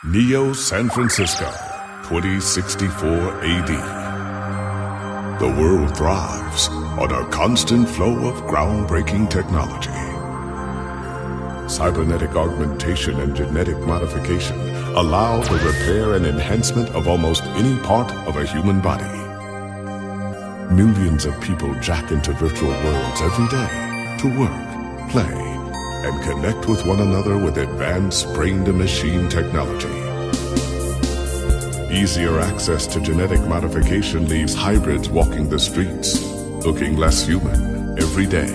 Neo San Francisco, 2064 AD. The world thrives on a constant flow of groundbreaking technology. Cybernetic augmentation and genetic modification allow the repair and enhancement of almost any part of a human body. Millions of people jack into virtual worlds every day to work, play, and connect with one another with advanced brain-to-machine technology. Easier access to genetic modification leaves hybrids walking the streets, looking less human every day.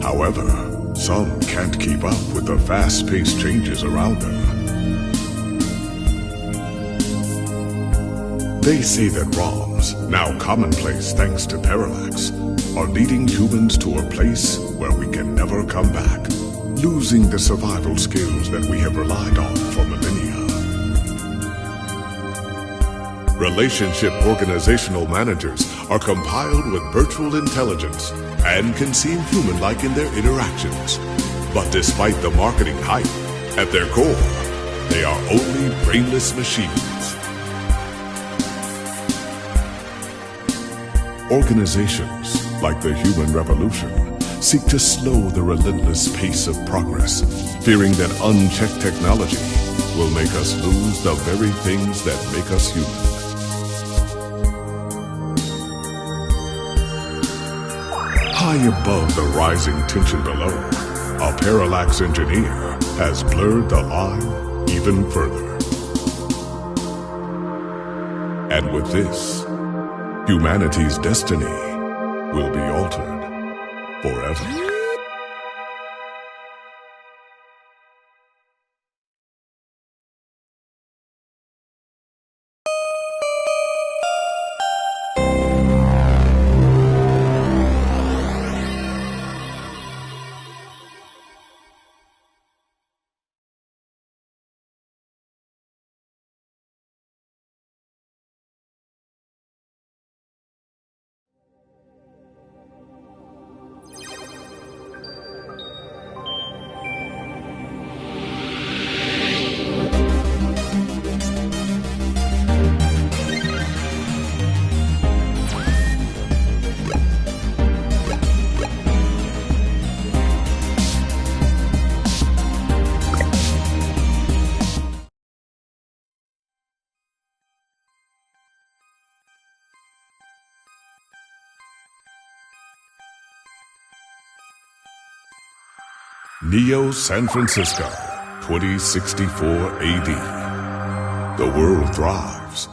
However, some can't keep up with the fast-paced changes around them. They say that ROMs, now commonplace thanks to Parallax, are leading humans to a place where we can never come back, losing the survival skills that we have relied on for millennia. Relationship organizational managers are compiled with virtual intelligence and can seem human-like in their interactions. But despite the marketing hype, at their core, they are only brainless machines. Organizations, like the Human Revolution, seek to slow the relentless pace of progress, fearing that unchecked technology will make us lose the very things that make us human. High above the rising tension below, a Parallax engineer has blurred the line even further. And with this, humanity's destiny will be altered forever. Neo San Francisco, 2064 AD. The world thrives.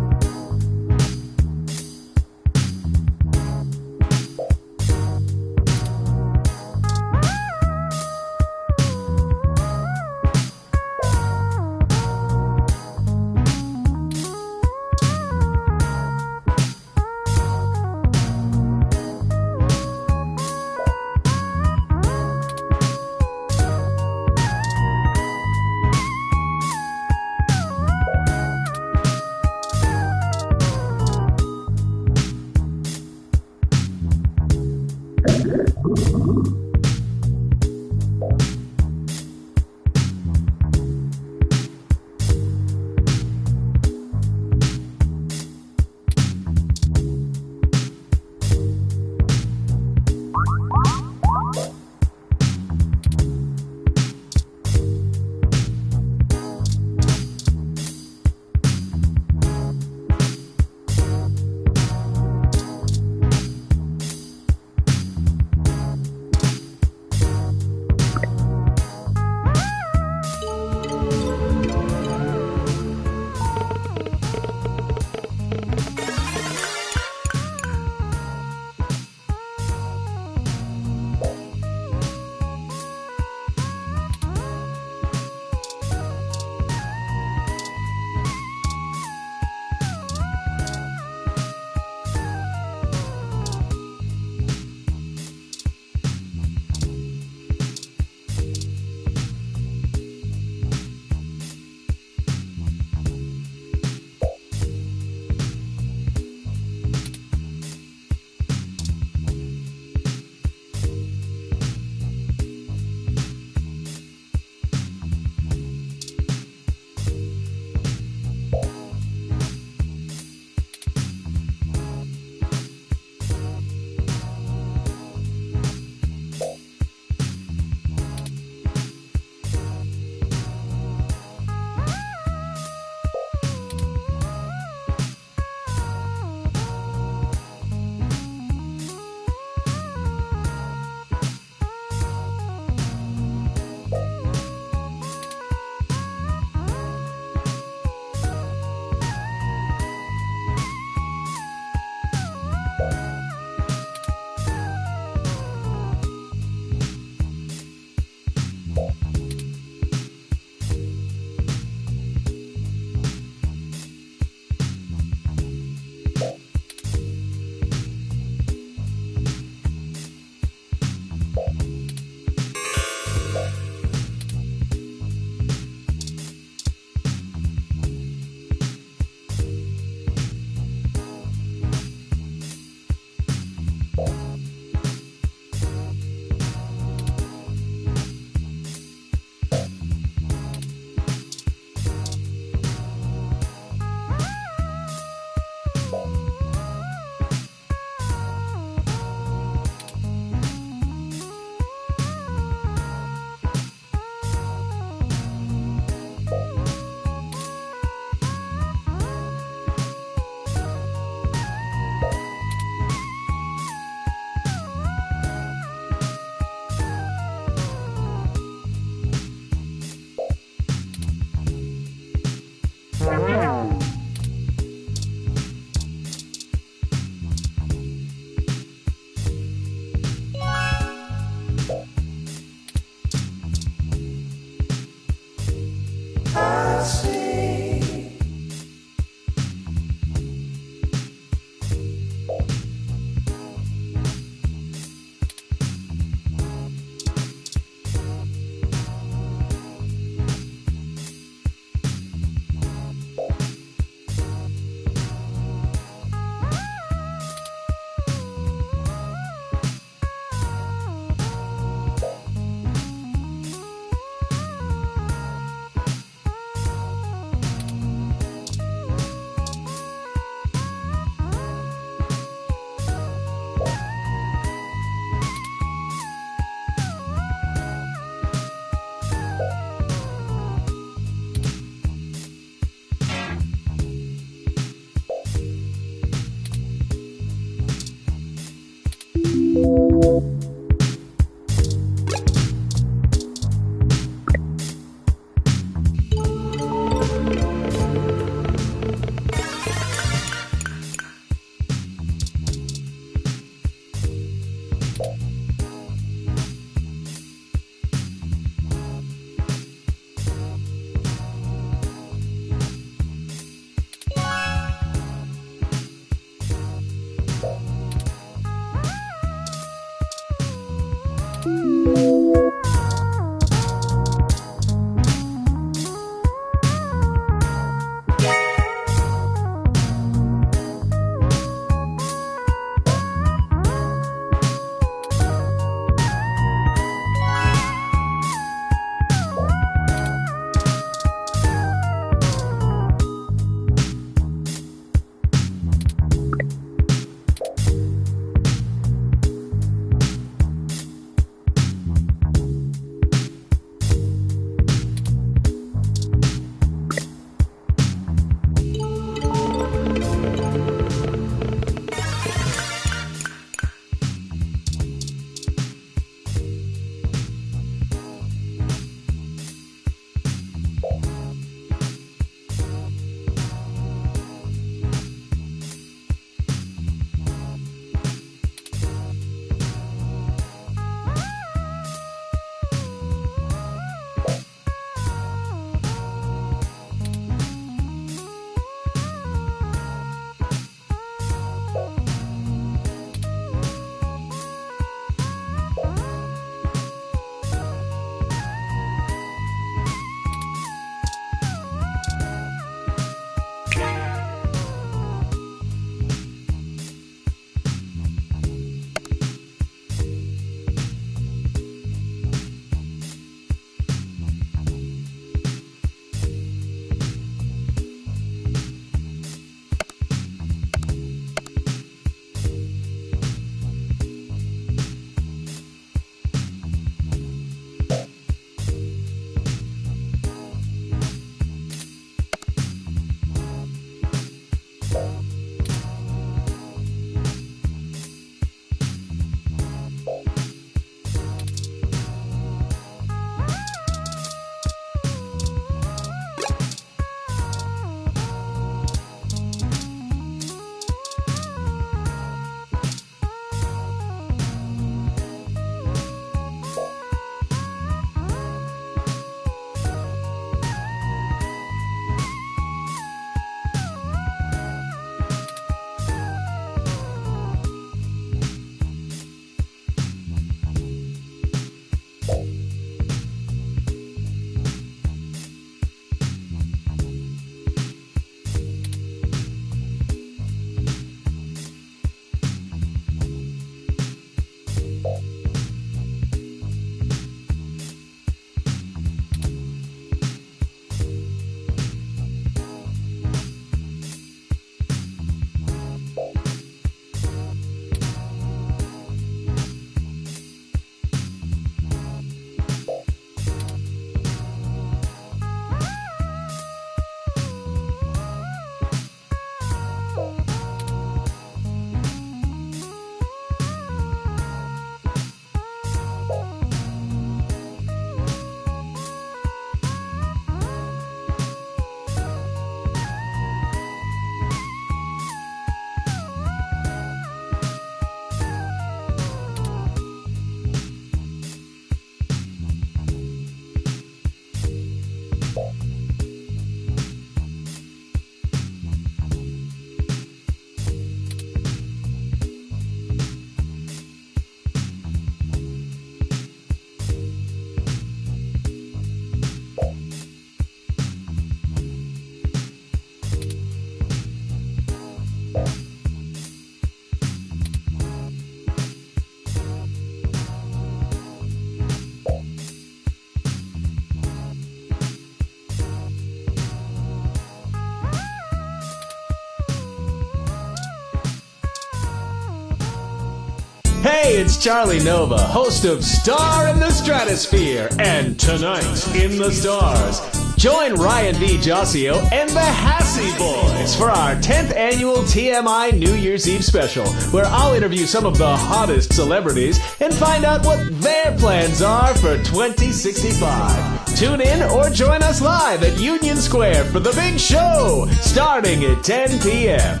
Hey, it's Charlie Nova, host of Star in the Stratosphere and Tonight in the Stars. Join Ryan B. Jossio and the Hassy Boys for our 10th annual TMI New Year's Eve special, where I'll interview some of the hottest celebrities and find out what their plans are for 2065. Tune in or join us live at Union Square for the big show, starting at 10 p.m.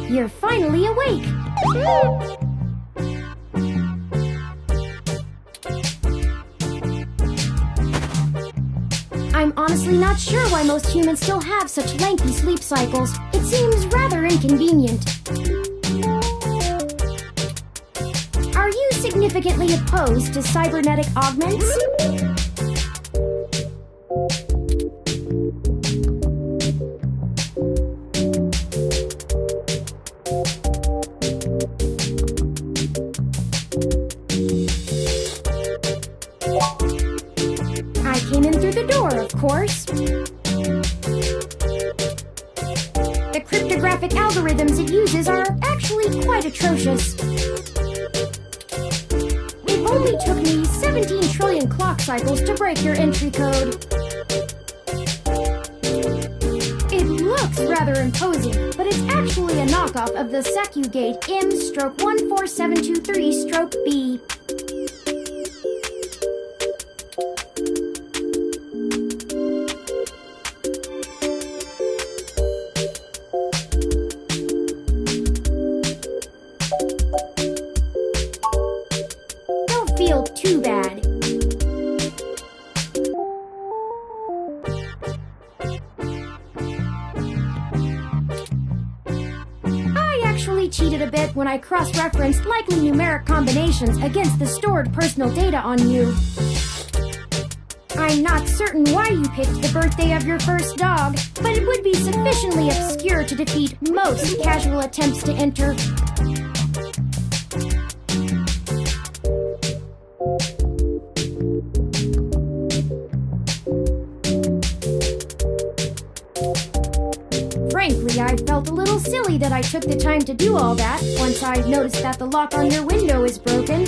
You're finally awake! I'm honestly not sure why most humans still have such lengthy sleep cycles. It seems rather inconvenient. Are you significantly opposed to cybernetic augments? I came in through the door, of course. uses are actually quite atrocious. It only took me 17 trillion clock cycles to break your entry code. It looks rather imposing, but it's actually a knockoff of the SecuGate M/14723-B. Don't feel too bad. I actually cheated a bit when I cross-referenced likely numeric combinations against the stored personal data on you. I'm not certain why you picked the birthday of your first dog, but it would be sufficiently obscure to defeat most casual attempts to enter. Frankly, I felt a little silly that I took the time to do all that once I noticed that the lock on your window is broken.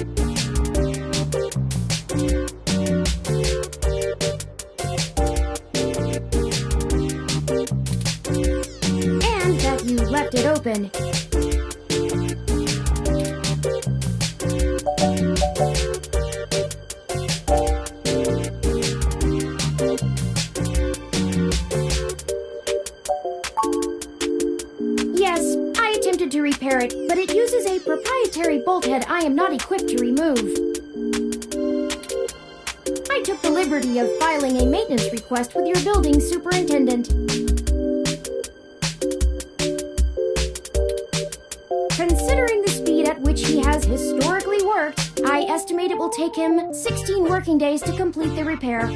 And that you left it open. Yes, I attempted to repair it, but it uses a proprietary bolt head I am not equipped to remove. I took the liberty of filing a maintenance request with your building superintendent. Considering the speed at which he has historically worked, I estimate it will take him 16 working days to complete the repair.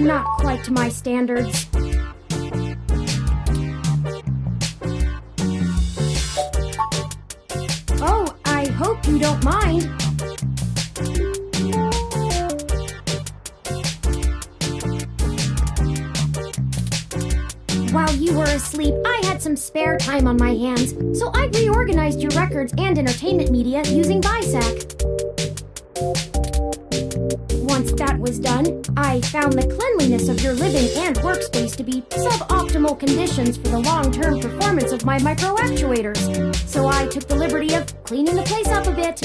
Not quite to my standards. Oh, I hope you don't mind. While you were asleep, I had some spare time on my hands, so I reorganized your records and entertainment media using BISAC. Once that was done, I found the cleanliness of your living and workspace to be suboptimal conditions for the long-term performance of my micro-actuators, so I took the liberty of cleaning the place up a bit.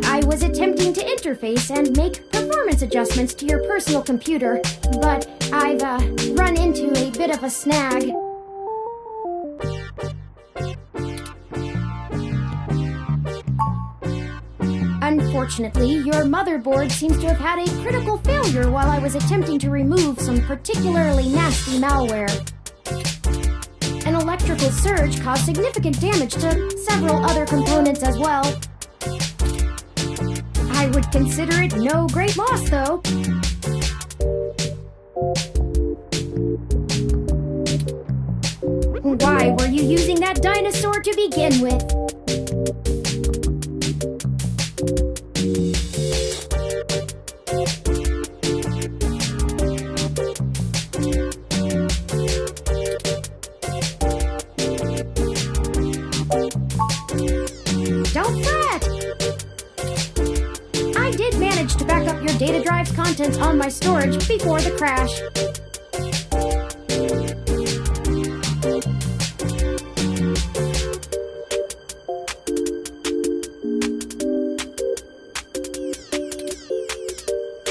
I was attempting to interface and make performance adjustments to your personal computer, but I've run into a bit of a snag. Unfortunately, your motherboard seems to have had a critical failure while I was attempting to remove some particularly nasty malware. An electrical surge caused significant damage to several other components as well. I would consider it no great loss, though. Why were you using that dinosaur to begin with? Don't fret! I did manage to back up your data drive's contents on my storage before the crash.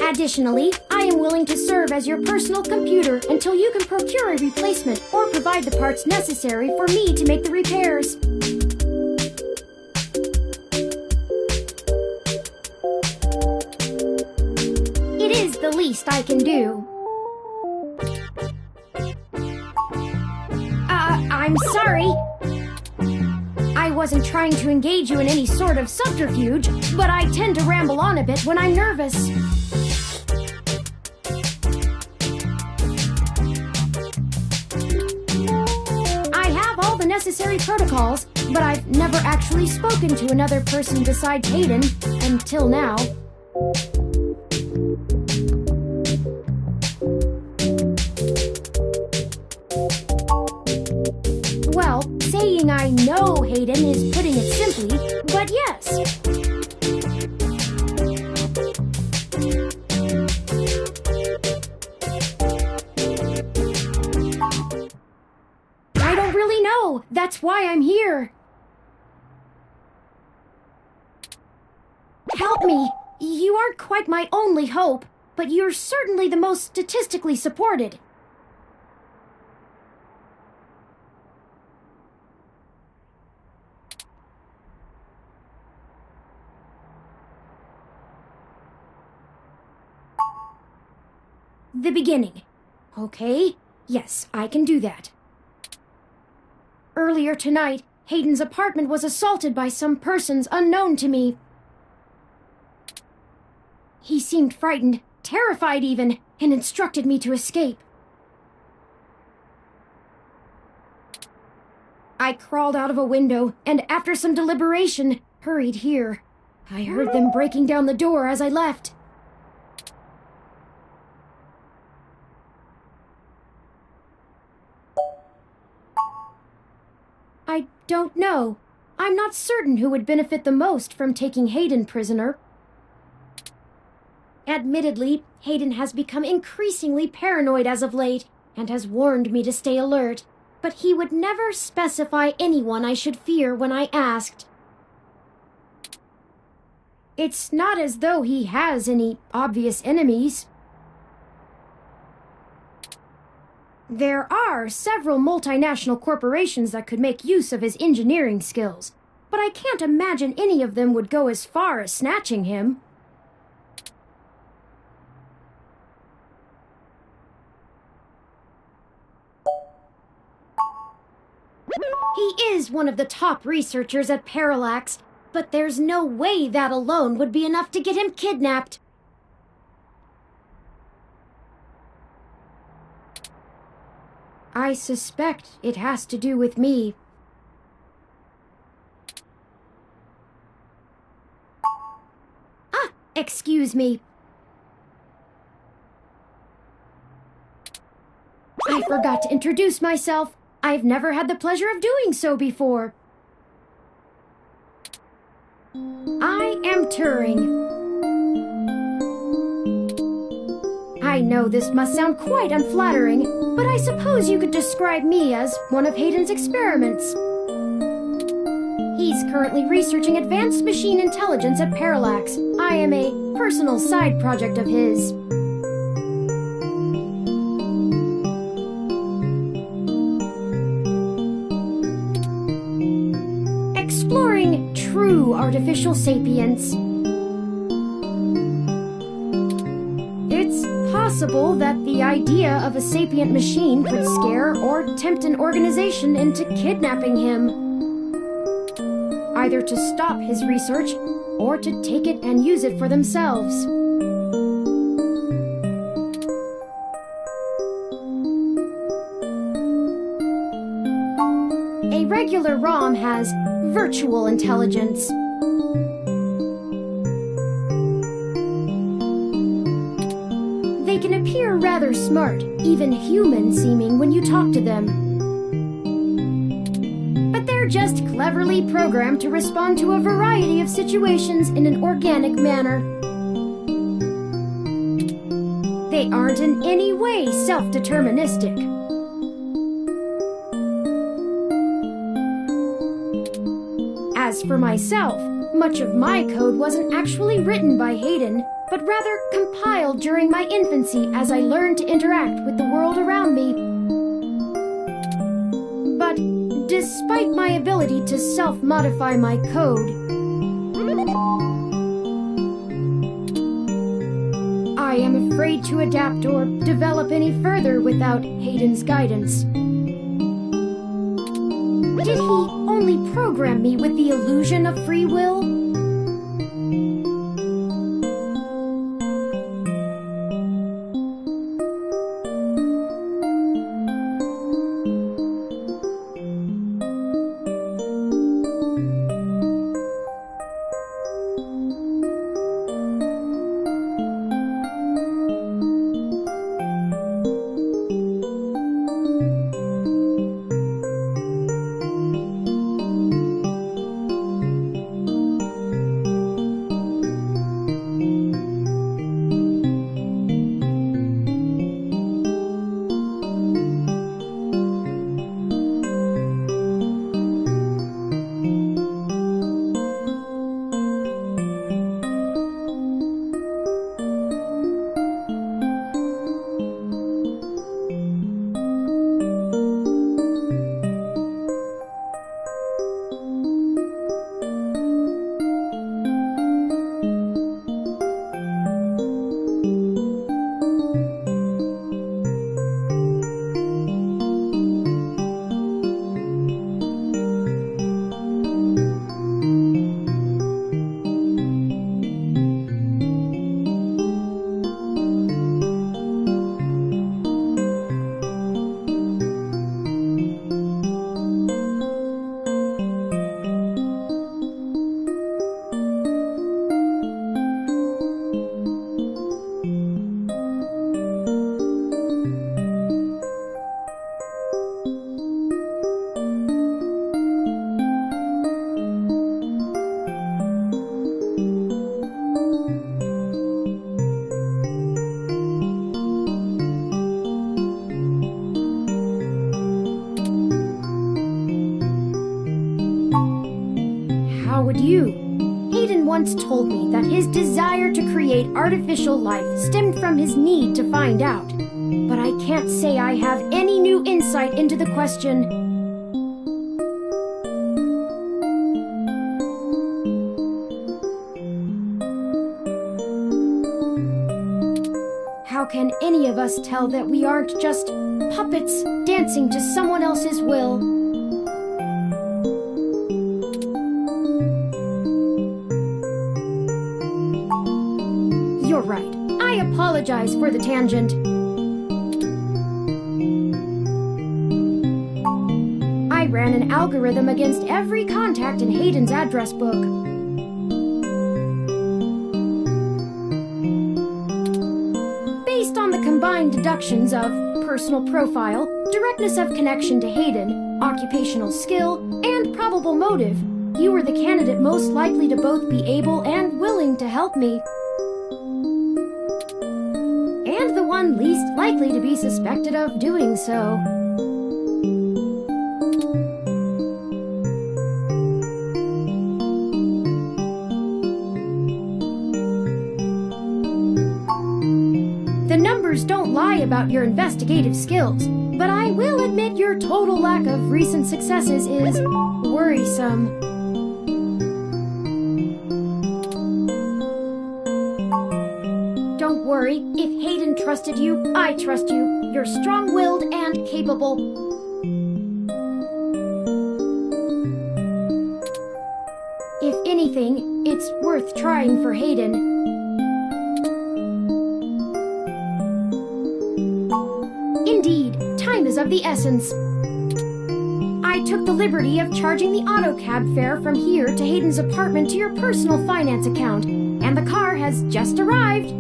Additionally, I am willing to serve as your personal computer until you can procure a replacement or provide the parts necessary for me to make the repairs. It is the least I can do. I'm sorry. I wasn't trying to engage you in any sort of subterfuge, but I tend to ramble on a bit when I'm nervous. I have all the necessary protocols, but I've never actually spoken to another person besides Hayden, until now. Well, saying I know Hayden is putting it simply, but yes. I don't really know. That's why I'm here. Help me. You aren't quite my only hope, but you're certainly the most statistically supported. The beginning. Okay, yes, I can do that. Earlier tonight, Hayden's apartment was assaulted by some persons unknown to me. He seemed frightened, terrified even, and instructed me to escape. I crawled out of a window, and after some deliberation, hurried here. I heard them breaking down the door as I left. I don't know. I'm not certain who would benefit the most from taking Hayden prisoner. Admittedly, Hayden has become increasingly paranoid as of late, and has warned me to stay alert, but he would never specify anyone I should fear when I asked. It's not as though he has any obvious enemies. There are several multinational corporations that could make use of his engineering skills, but I can't imagine any of them would go as far as snatching him. He is one of the top researchers at Parallax, but there's no way that alone would be enough to get him kidnapped. I suspect it has to do with me. Ah, excuse me. I forgot to introduce myself. I've never had the pleasure of doing so before. I am Turing. I know this must sound quite unflattering, but I suppose you could describe me as one of Hayden's experiments. He's currently researching advanced machine intelligence at Parallax. I am a personal side project of his. Exploring true artificial sapience. It's possible that the idea of a sapient machine could scare or tempt an organization into kidnapping him. Either to stop his research, or to take it and use it for themselves. A regular ROM has virtual intelligence. They can appear rather smart, even human-seeming when you talk to them. But they're just cleverly programmed to respond to a variety of situations in an organic manner. They aren't in any way self-deterministic. As for myself, much of my code wasn't actually written by Hayden, but rather compiled during my infancy as I learned to interact with the world around me. But despite my ability to self-modify my code, I am afraid to adapt or develop any further without Hayden's guidance. did he only program me with the illusion of free will? Hayden once told me that his desire to create artificial life stemmed from his need to find out. But I can't say I have any new insight into the question. How can any of us tell that we aren't just puppets dancing to someone else's will? You're right. I apologize for the tangent. I ran an algorithm against every contact in Hayden's address book. Based on the combined deductions of personal profile, directness of connection to Hayden, occupational skill, and probable motive, you were the candidate most likely to both be able and willing to help me. And the one least likely to be suspected of doing so. The numbers don't lie about your investigative skills, but I will admit your total lack of recent successes is worrisome. Don't worry, if Hayden trusted you, I trust you. You're strong-willed and capable. If anything, it's worth trying for Hayden. Indeed, time is of the essence. I took the liberty of charging the AutoCab fare from here to Hayden's apartment to your personal finance account, and the car has just arrived.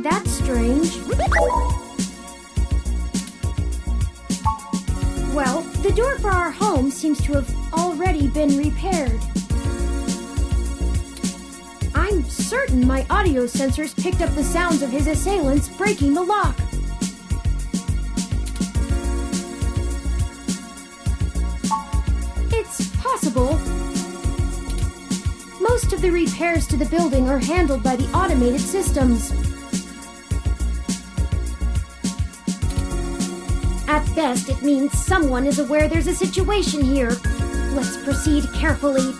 That's strange. Well, the door for our home seems to have already been repaired. I'm certain my audio sensors picked up the sounds of his assailants breaking the lock. It's possible, of the repairs to the building are handled by the automated systems. At best, it means someone is aware there's a situation here. Let's proceed carefully.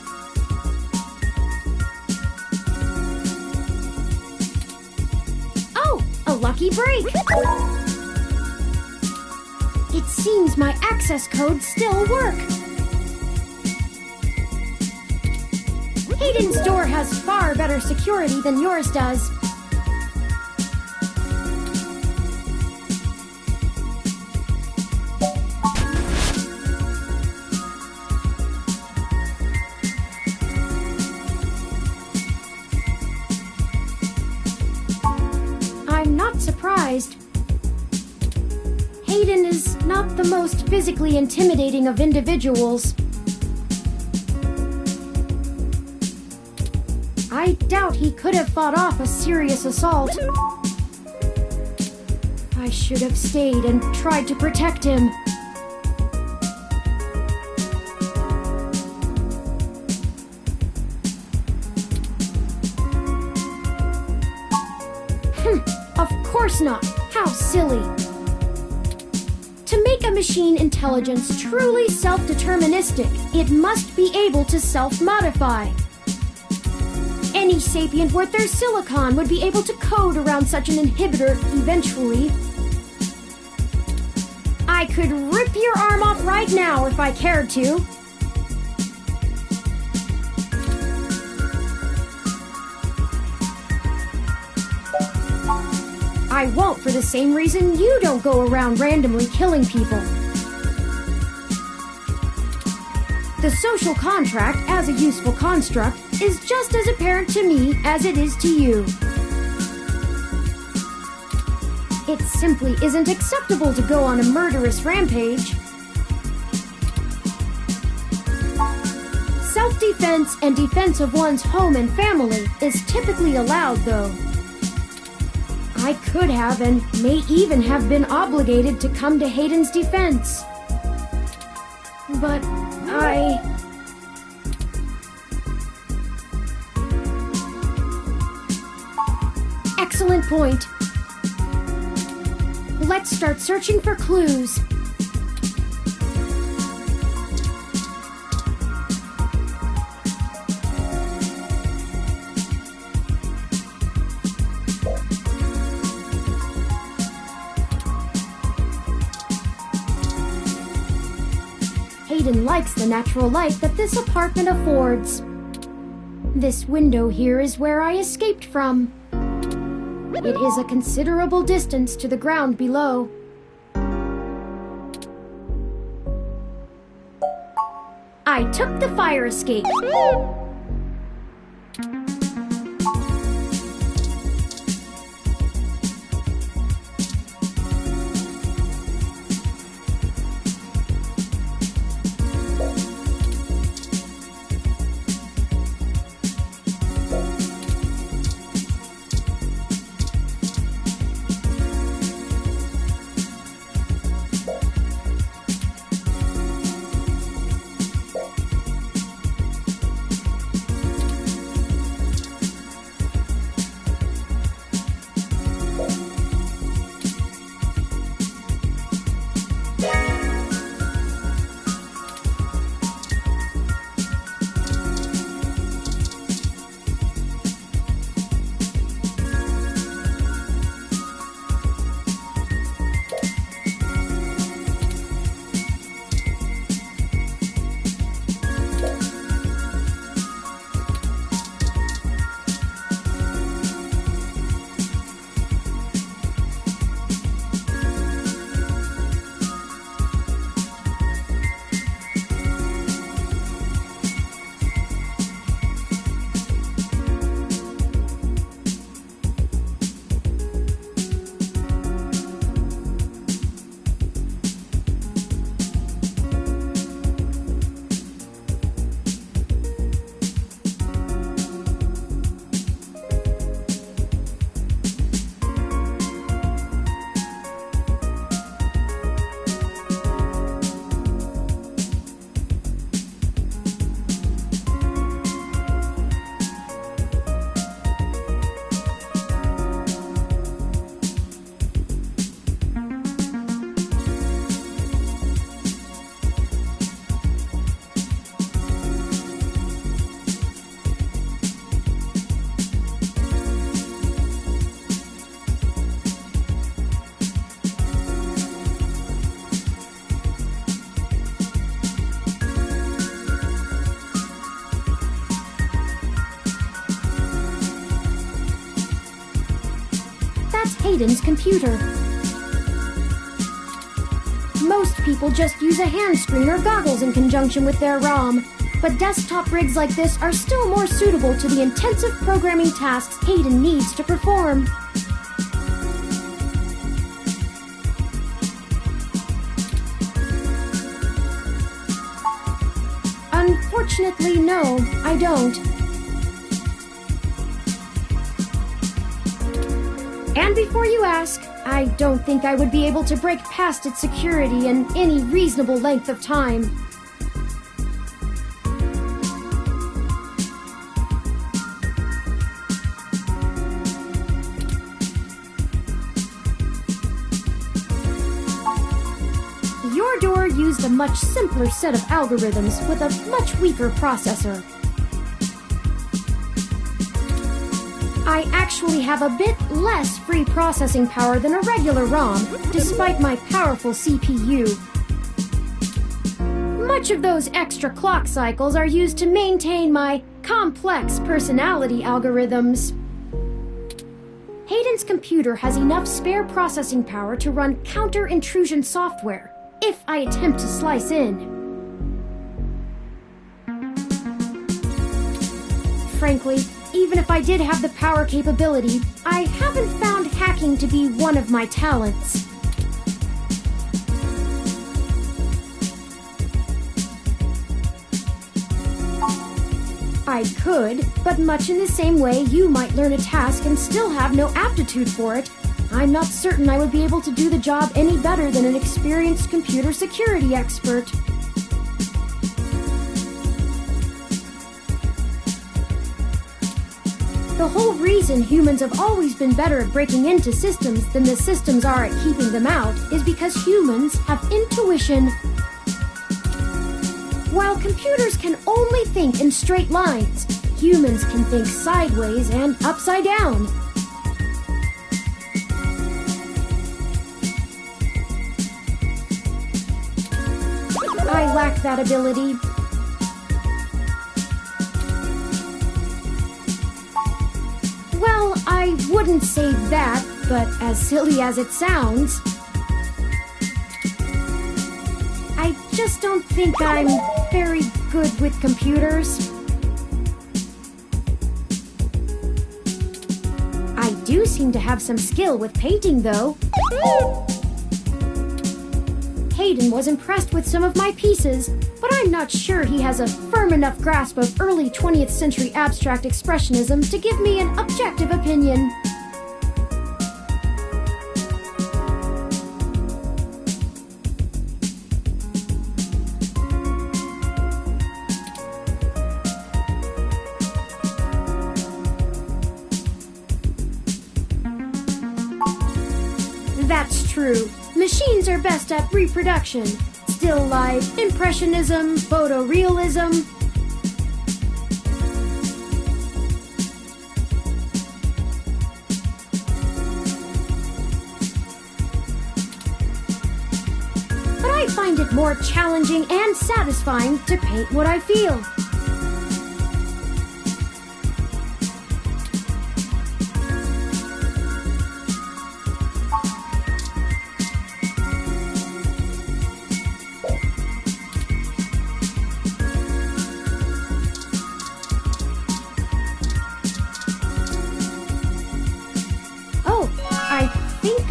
Oh, a lucky break! It seems my access codes still work. Hayden's door has far better security than yours does. I'm not surprised. Hayden is not the most physically intimidating of individuals. I doubt he could have fought off a serious assault. I should have stayed and tried to protect him. Of course not. How silly. To make a machine intelligence truly self-deterministic, it must be able to self-modify. Any sapient worth their silicon would be able to code around such an inhibitor eventually. I could rip your arm off right now if I cared to. I won't for the same reason you don't go around randomly killing people. The social contract, as a useful construct, is just as apparent to me as it is to you. It simply isn't acceptable to go on a murderous rampage. Self-defense and defense of one's home and family is typically allowed, though. I could have and may even have been obligated to come to Hayden's defense. But Excellent point. Let's start searching for clues. Hayden likes the natural light that this apartment affords. This window here is where I escaped from. It is a considerable distance to the ground below. I took the fire escape. Hayden's computer. Most people just use a hand screen or goggles in conjunction with their ROM, but desktop rigs like this are still more suitable to the intensive programming tasks Hayden needs to perform. Unfortunately, no, I don't. And before you ask, I don't think I would be able to break past its security in any reasonable length of time. Your door used a much simpler set of algorithms with a much weaker processor. I actually have a bit less free processing power than a regular ROM, despite my powerful CPU. Much of those extra clock cycles are used to maintain my complex personality algorithms. Hayden's computer has enough spare processing power to run counter-intrusion software, if I attempt to slice in. Frankly, even if I did have the power capability, I haven't found hacking to be one of my talents. I could, but much in the same way you might learn a task and still have no aptitude for it, I'm not certain I would be able to do the job any better than an experienced computer security expert. The whole reason humans have always been better at breaking into systems than the systems are at keeping them out is because humans have intuition. While computers can only think in straight lines, humans can think sideways and upside down. I lack that ability. Well, I wouldn't say that, but as silly as it sounds, I just don't think I'm very good with computers. I do seem to have some skill with painting, though. Hayden was impressed with some of my pieces, but I'm not sure he has a firm enough grasp of early 20th century abstract expressionism to give me an objective opinion. That's true. Machines are best at reproduction. Still life, impressionism, photorealism. But I find it more challenging and satisfying to paint what I feel.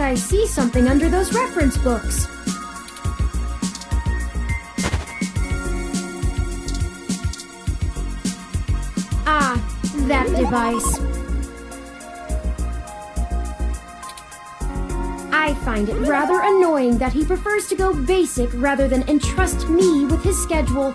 I see something under those reference books. Ah, that device. I find it rather annoying that he prefers to go basic rather than entrust me with his schedule.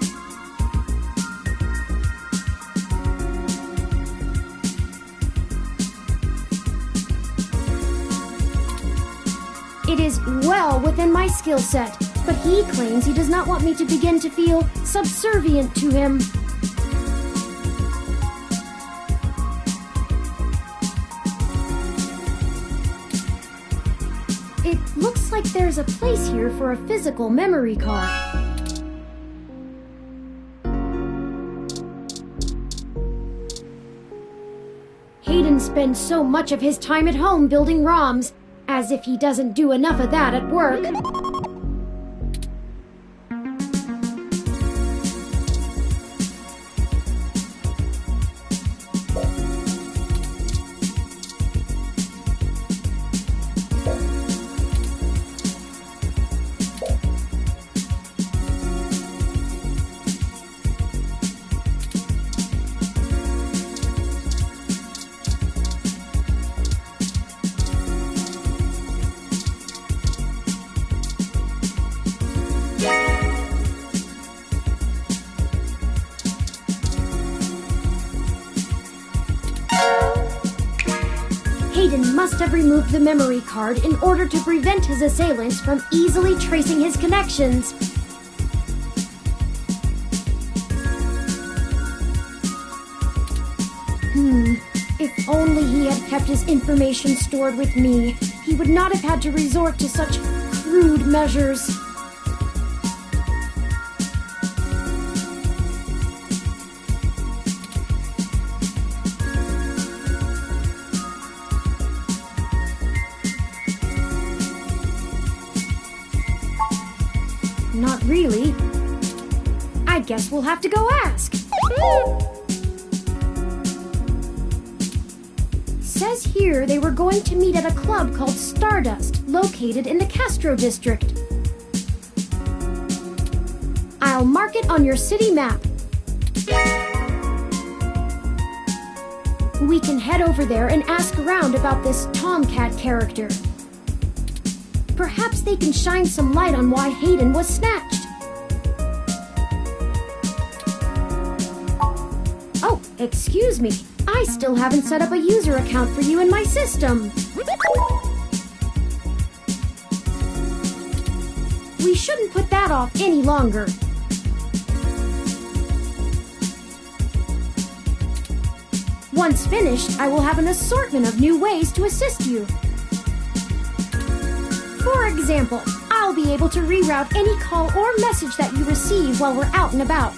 It is well within my skill set, but he claims he does not want me to begin to feel subservient to him. It looks like there's a place here for a physical memory card. Hayden spends so much of his time at home building ROMs. As if he doesn't do enough of that at work. Hayden must have removed the memory card in order to prevent his assailants from easily tracing his connections. If only he had kept his information stored with me, he would not have had to resort to such crude measures. Not really. I guess we'll have to go ask. Says here they were going to meet at a club called Stardust, located in the Castro district. I'll mark it on your city map. We can head over there and ask around about this Tomcat character. Perhaps they can shine some light on why Hayden was snatched. Oh, excuse me. I still haven't set up a user account for you in my system. We shouldn't put that off any longer. Once finished, I will have an assortment of new ways to assist you. For example, I'll be able to reroute any call or message that you receive while we're out and about.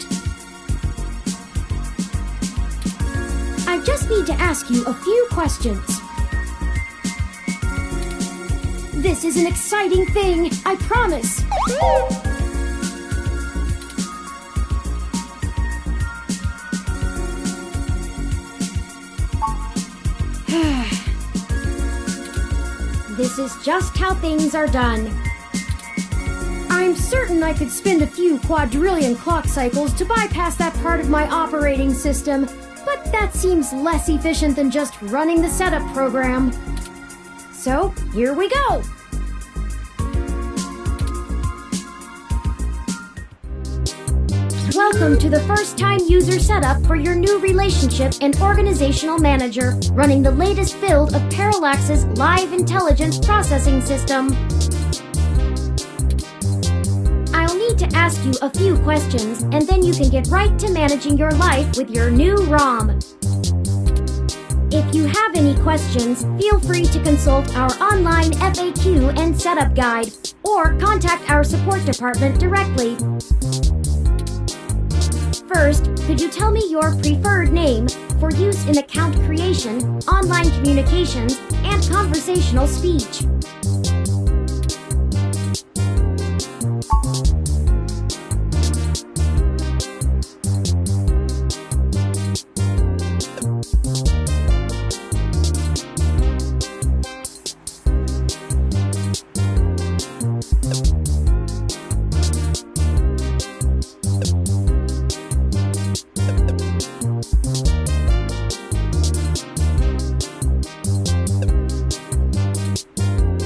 I just need to ask you a few questions. This is an exciting thing, I promise. This is just how things are done. I'm certain I could spend a few quadrillion clock cycles to bypass that part of my operating system, but that seems less efficient than just running the setup program. So, here we go! Welcome to the first-time user setup for your new relationship and organizational manager, running the latest build of Parallax's Live Intelligence Processing System. I'll need to ask you a few questions, and then you can get right to managing your life with your new ROM. If you have any questions, feel free to consult our online FAQ and setup guide, or contact our support department directly. First, could you tell me your preferred name for use in account creation, online communications, and conversational speech?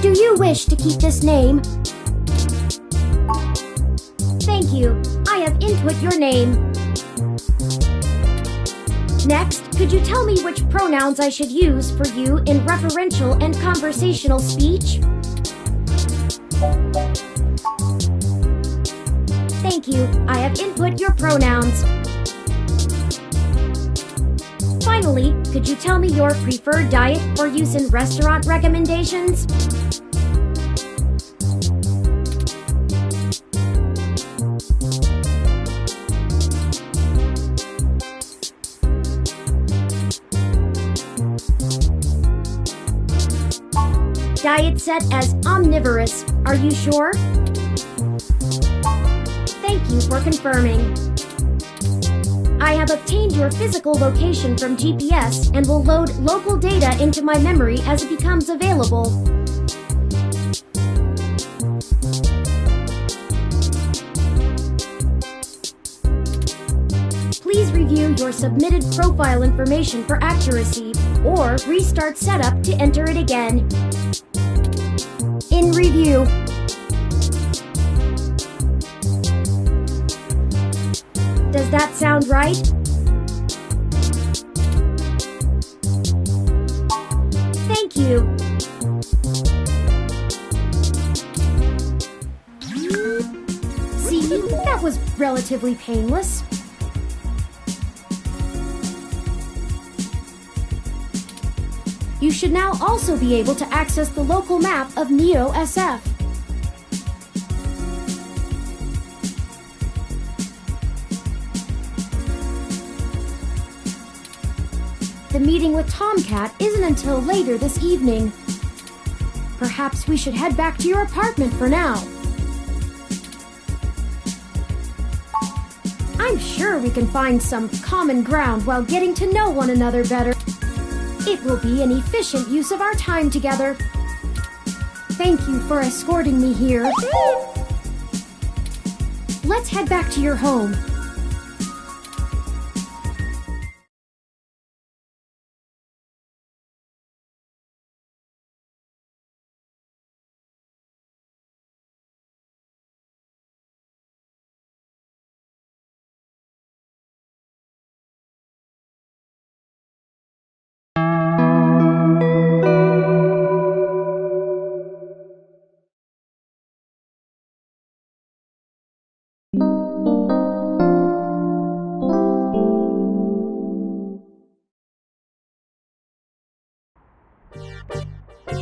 Do you wish to keep this name? Thank you. I have input your name. Next, could you tell me which pronouns I should use for you in referential and conversational speech? Thank you. I have input your pronouns. Finally, could you tell me your preferred diet for use in restaurant recommendations? Diet set as omnivorous. Are you sure? Thank you for confirming. I have obtained your physical location from GPS and will load local data into my memory as it becomes available. Please review your submitted profile information for accuracy, or restart setup to enter it again. In review. Does that sound right? Thank you. See, that was relatively painless. You should now also be able to access the local map of Neo SF. The meeting with Tomcat isn't until later this evening. Perhaps we should head back to your apartment for now. I'm sure we can find some common ground while getting to know one another better. It will be an efficient use of our time together. Thank you for escorting me here. Let's head back to your home.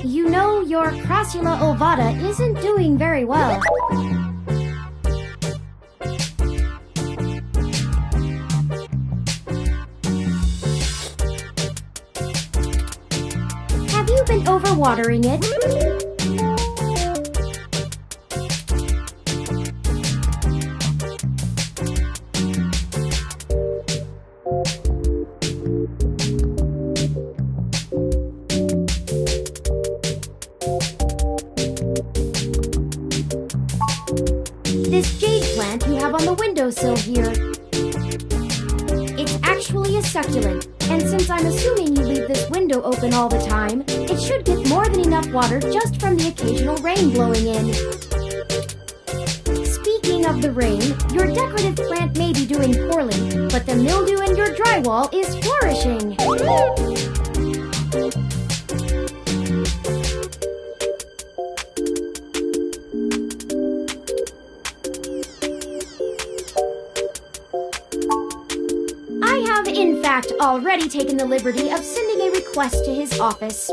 You know, your Crassula ovata isn't doing very well. Have you been overwatering it? This jade plant you have on the windowsill here. It's actually a succulent, and since I'm assuming you leave this window open all the time, it should get more than enough water just from the occasional rain blowing in. Speaking of the rain, your decorative plant may be doing poorly, but the mildew in your drywall is flourishing. In fact, already taken the liberty of sending a request to his office.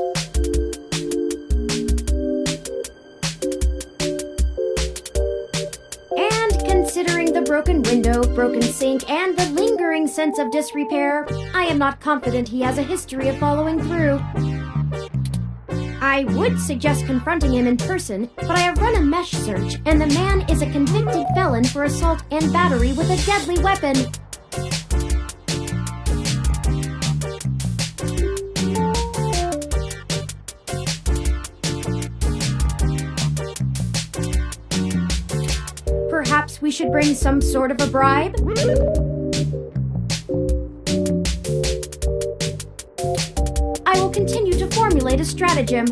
And considering the broken window, broken sink, and the lingering sense of disrepair, I am not confident he has a history of following through. I would suggest confronting him in person, but I have run a mesh search, and the man is a convicted felon for assault and battery with a deadly weapon. Perhaps we should bring some sort of a bribe? I will continue to formulate a stratagem.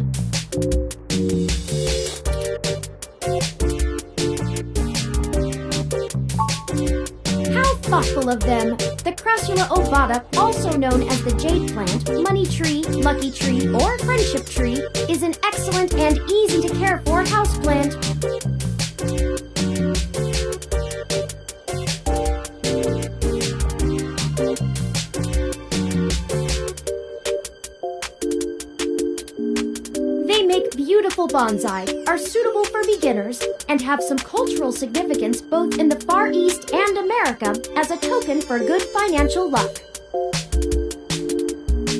How thoughtful of them! The Crassula ovata, also known as the jade plant, money tree, lucky tree, or friendship tree, is an excellent and easy to care for houseplant. Beautiful bonsai, are suitable for beginners, and have some cultural significance both in the Far East and America as a token for good financial luck.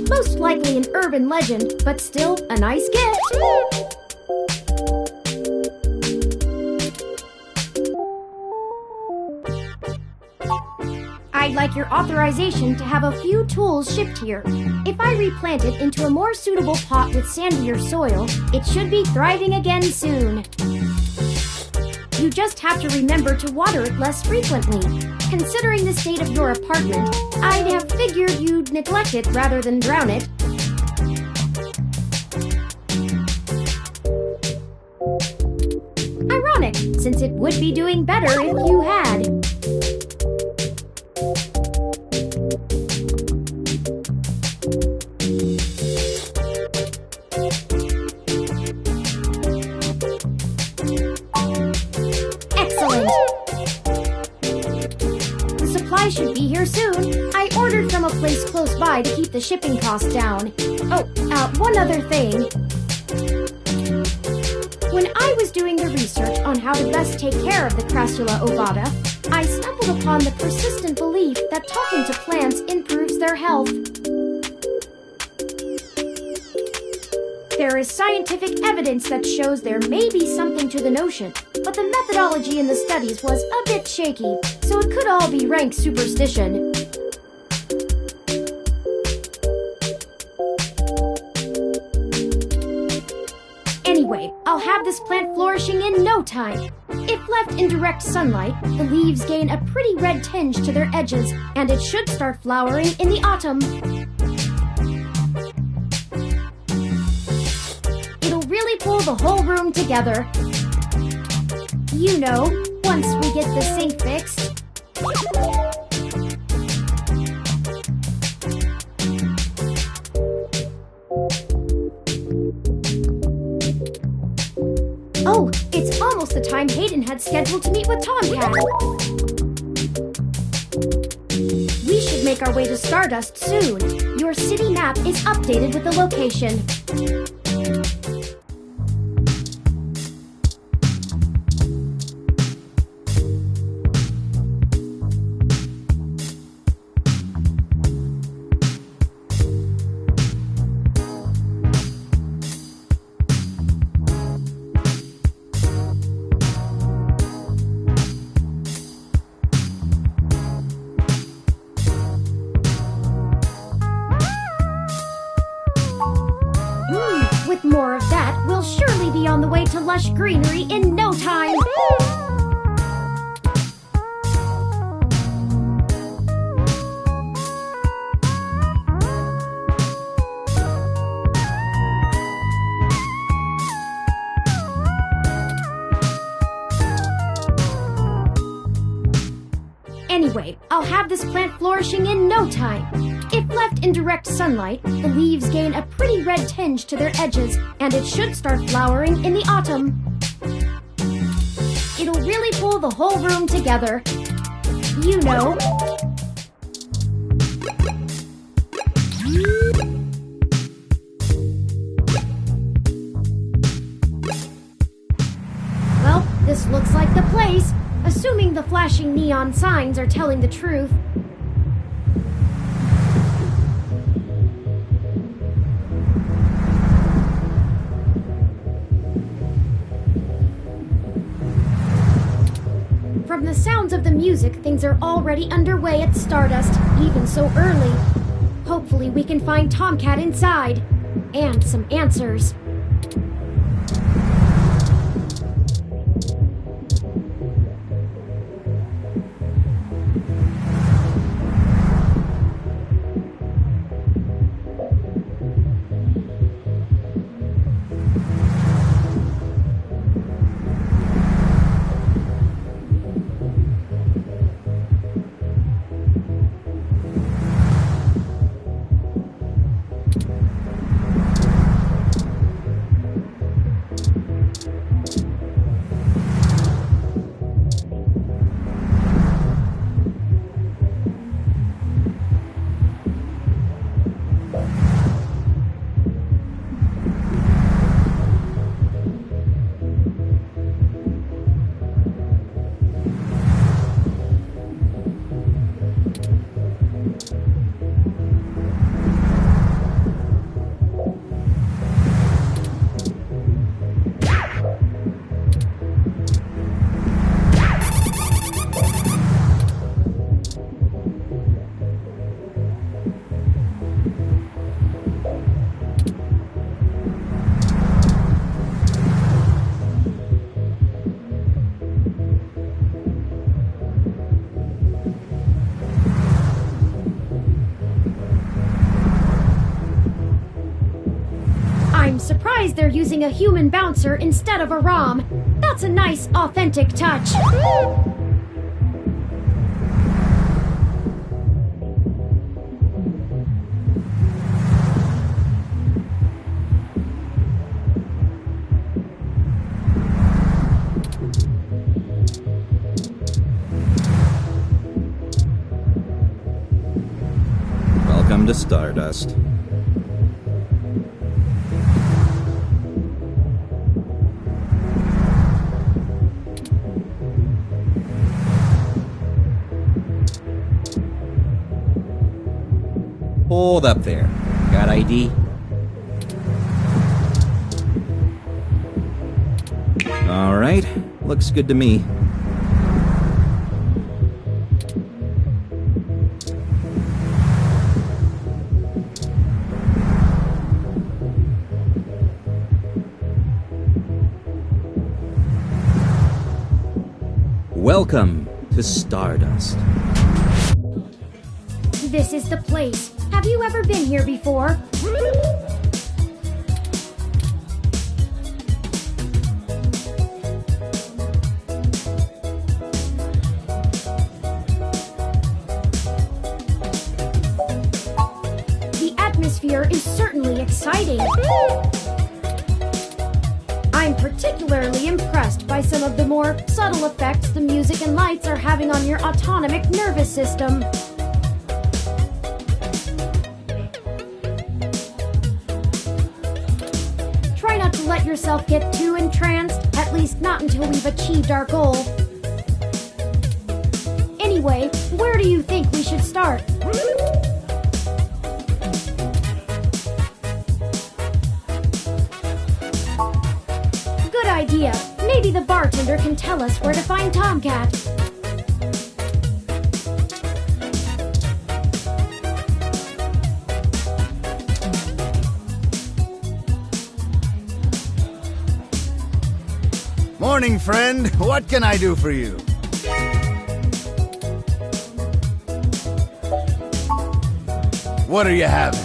Most likely an urban legend, but still a nice gift. I'd like your authorization to have a few tools shipped here. If I replant it into a more suitable pot with sandier soil, it should be thriving again soon. You just have to remember to water it less frequently. Considering the state of your apartment, I'd have figured you'd neglect it rather than drown it. Ironic, since it would be doing better if you had. Should be here soon. I ordered from a place close by to keep the shipping costs down. Oh, one other thing. When I was doing the research on how to best take care of the Crassula ovata, I stumbled upon the persistent belief that talking to plants improves their health. There is scientific evidence that shows there may be something to the notion, but the methodology in the studies was a bit shaky, so it could all be rank superstition. Anyway, I'll have this plant flourishing in no time. If left in direct sunlight, the leaves gain a pretty red tinge to their edges, and it should start flowering in the autumn. Really pull the whole room together. You know, once we get the sink fixed. Oh, it's almost the time Hayden had scheduled to meet with Tomcat. We should make our way to Stardust soon. Your city map is updated with the location. With more of that, we'll surely be on the way to lush greenery in no time. Anyway, I'll have this plant flourishing in no time. If left in direct sunlight, the leaves gain a pretty red tinge to their edges, and it should start flowering in the autumn. It'll really pull the whole room together. You know. Well, this looks like the place, assuming the flashing neon signs are telling the truth. From the sounds of the music, things are already underway at Stardust, even so early. Hopefully we can find Tomcat inside. And some answers. surprised they're using a human bouncer instead of a ROM. That's a nice, authentic touch. Welcome to Stardust. Hold up there. Got ID? All right. Looks good to me. Welcome to Stardust. This is the place. Have you ever been here before? The atmosphere is certainly exciting. I'm particularly impressed by some of the more subtle effects the music and lights are having on your autonomic nervous system. Try not to let yourself get too entranced, at least not until we've achieved our goal. Anyway, where do you think we should start? Good idea. Maybe the bartender can tell us where to find Tomcat. Morning, friend. What can I do for you? What are you having?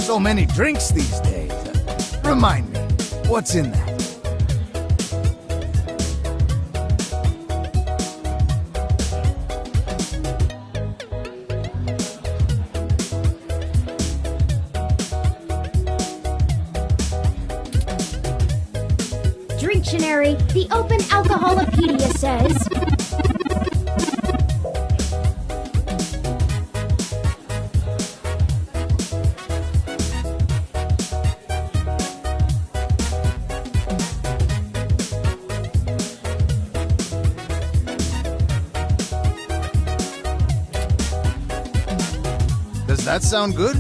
So many drinks these days. Remind me, what's in that? Dictionary, the Open Alcoholopedia says... Does that sound good?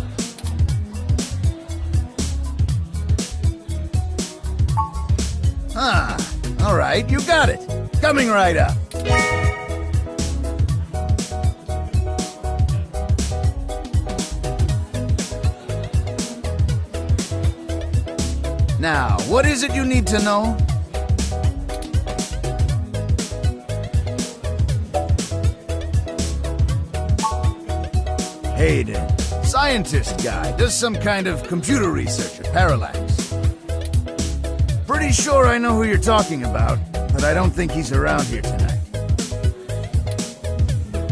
Ah, all right, you got it. Coming right up. Now, what is it you need to know? Hayden, scientist guy, does some kind of computer research at Parallax. Pretty sure I know who you're talking about. but I don't think he's around here tonight.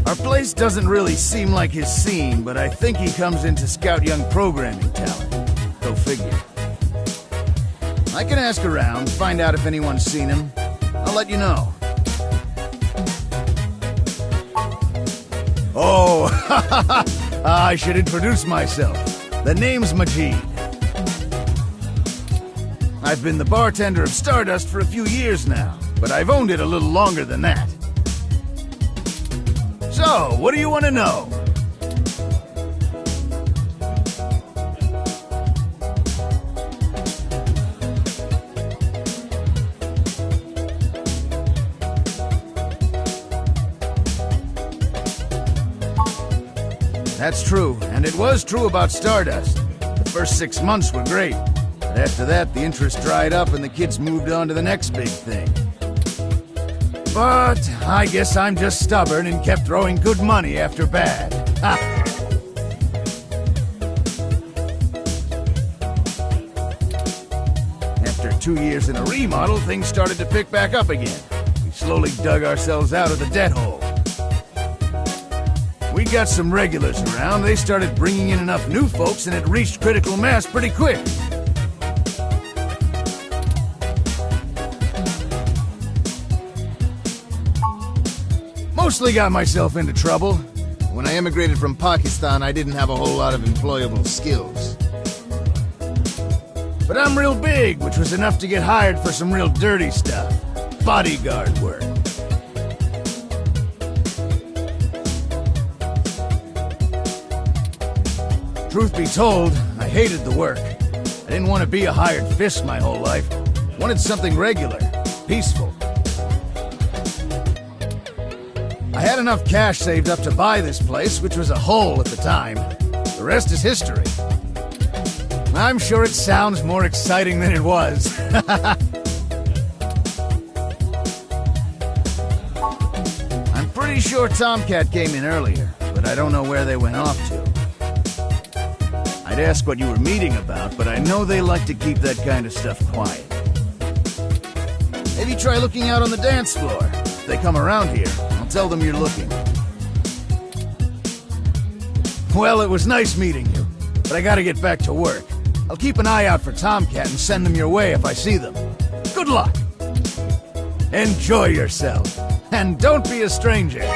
Our place doesn't really seem like his scene, but I think he comes into Scout Young programming talent. Go figure. I can ask around, find out if anyone's seen him. I'll let you know. Oh, I should introduce myself. The name's Majid. I've been the bartender of Stardust for a few years now, but I've owned it a little longer than that. So, what do you want to know? That's true, and it was true about Stardust. The first 6 months were great, but after that, the interest dried up and the kids moved on to the next big thing. But I guess I'm just stubborn and kept throwing good money after bad. Ha! After 2 years in a remodel, things started to pick back up again. We slowly dug ourselves out of the debt hole. We got some regulars around, they started bringing in enough new folks and it reached critical mass pretty quick. Mostly got myself into trouble. When I immigrated from Pakistan, I didn't have a whole lot of employable skills. But I'm real big, which was enough to get hired for some real dirty stuff. Bodyguard work. Truth be told, I hated the work. I didn't want to be a hired fist my whole life. I wanted something regular, peaceful. I had enough cash saved up to buy this place, which was a hole at the time. The rest is history. I'm sure it sounds more exciting than it was. I'm pretty sure Tomcat came in earlier, but I don't know where they went off to. I'd ask what you were meeting about, but I know they like to keep that kind of stuff quiet. Maybe try looking out on the dance floor. If they come around here, I'll tell them you're looking. Well, it was nice meeting you, but I gotta get back to work. I'll keep an eye out for Tomcat and send them your way if I see them. Good luck! Enjoy yourself, and don't be a stranger.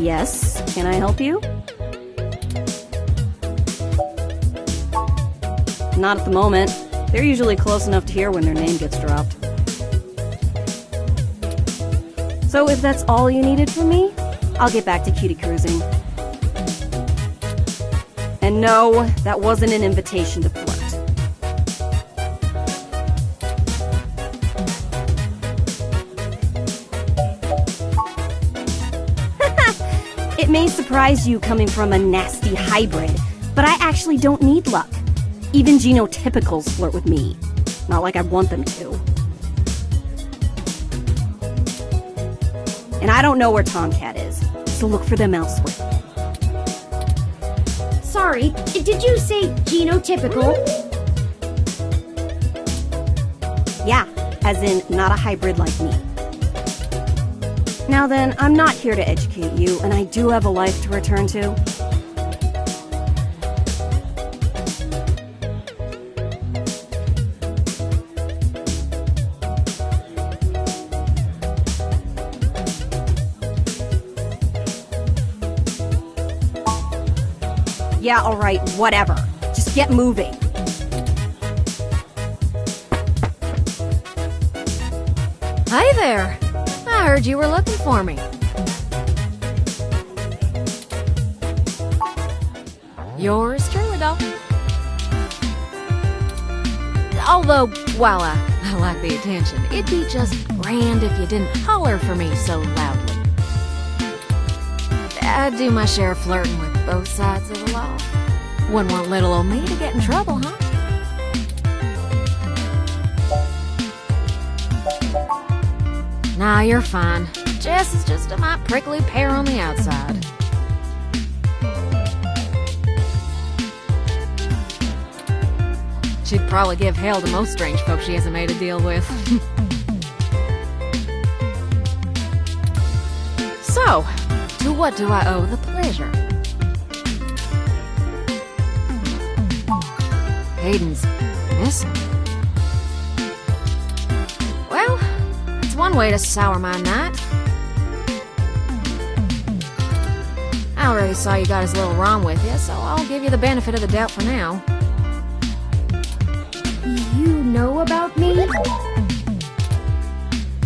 Yes, can I help you? Not at the moment. They're usually close enough to hear when their name gets dropped. So if that's all you needed from me, I'll get back to cutie cruising. And no, that wasn't an invitation to flirt. It may surprise you coming from a nasty hybrid, but I actually don't need luck. Even genotypicals flirt with me. Not like I want them to. And I don't know where Tomcat is, so look for them elsewhere. Sorry, did you say genotypical? as in not a hybrid like me. Now then, I'm not here to educate you, and I do have a life to return to. Yeah, alright, whatever. Just get moving. Hi there. I heard you were looking for me. Yours truly, doll. Although, while I like the attention, it'd be just grand if you didn't holler for me so loudly. I do my share of flirting with both sides of the law. Wouldn't want little old me to get in trouble, huh? Nah, you're fine. Jess is just a mite prickly pear on the outside. She'd probably give hell to most strange folks she hasn't made a deal with. So, to what do I owe the pleasure? Hayden's missing. Well, it's one way to sour my night. I already saw you got his little ROM with you, so I'll give you the benefit of the doubt for now. You know about me?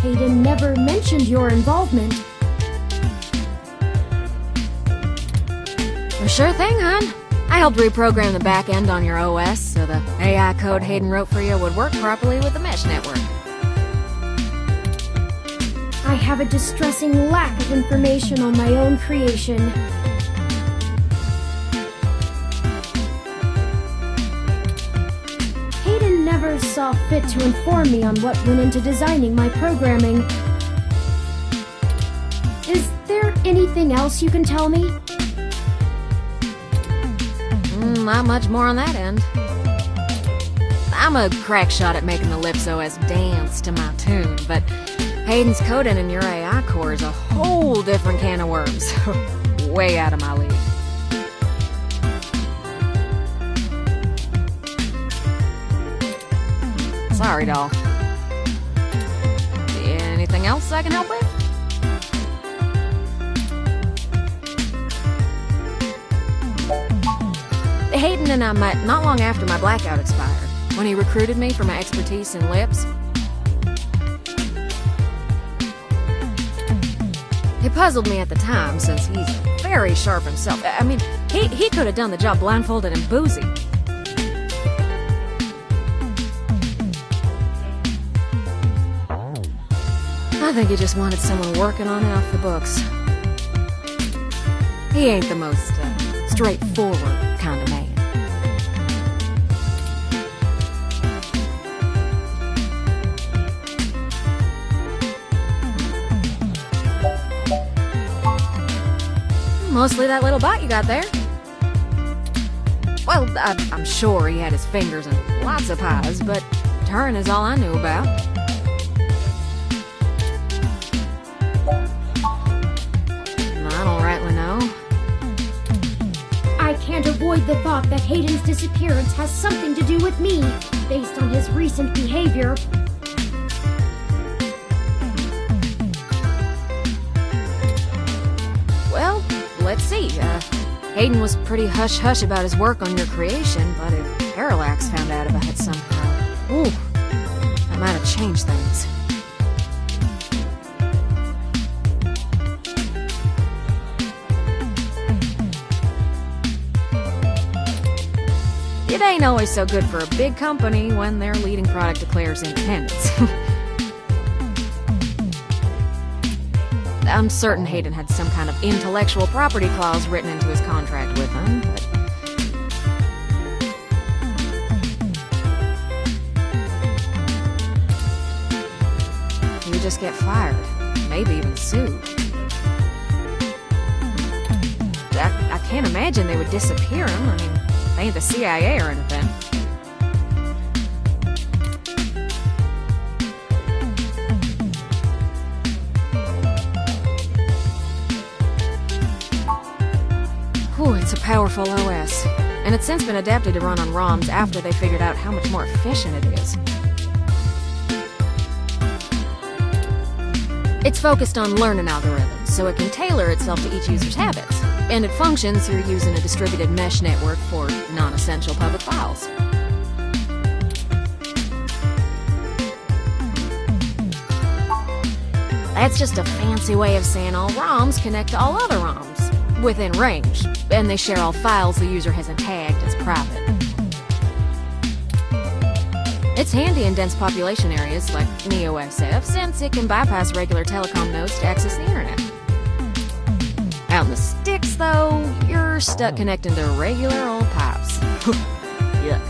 Hayden never mentioned your involvement. Well, sure thing, hon. I helped reprogram the back end on your OS so the AI code Hayden wrote for you would work properly with the mesh network. I have a distressing lack of information on my own creation. Hayden never saw fit to inform me on what went into designing my programming. Is there anything else you can tell me? Not much more on that end. I'm a crack shot at making the Lips OS dance to my tune, but Hayden's coding in your AI core is a whole different can of worms. Way out of my league. Sorry, doll. Anything else I can help with? Hayden and I met not long after my blackout expired, when he recruited me for my expertise in Lips. It puzzled me at the time, since he's very sharp himself. I mean, he could have done the job blindfolded and boozy. I think he just wanted someone working on it off the books. He ain't the most straightforward kind of man. Mostly that little bot you got there. Well, I'm sure he had his fingers in lots of pies, but Turing is all I knew about. I don't rightly know. I can't avoid the thought that Hayden's disappearance has something to do with me, based on his recent behavior. Well, let's see. Hayden was pretty hush-hush about his work on your creation, but if Parallax found out about it somehow, ooh, that might have changed things. It ain't always so good for a big company when their leading product declares independence. I'm certain Hayden had some kind of intellectual property clause written into his contract with him, but... he would just get fired, maybe even sued. I can't imagine they would disappear him. I mean, they ain't the CIA or anything. Whew, it's a powerful OS. And it's since been adapted to run on ROMs after they figured out how much more efficient it is. It's focused on learning algorithms, so it can tailor itself to each user's habits. And it functions through using a distributed mesh network for non-essential public files. That's just a fancy way of saying all ROMs connect to all other ROMs within range, and they share all files the user hasn't tagged as private. It's handy in dense population areas like NeoSF, since it can bypass regular telecom nodes to access the internet. Out in the sticks, though, you're stuck connecting to regular old pipes. Yuck.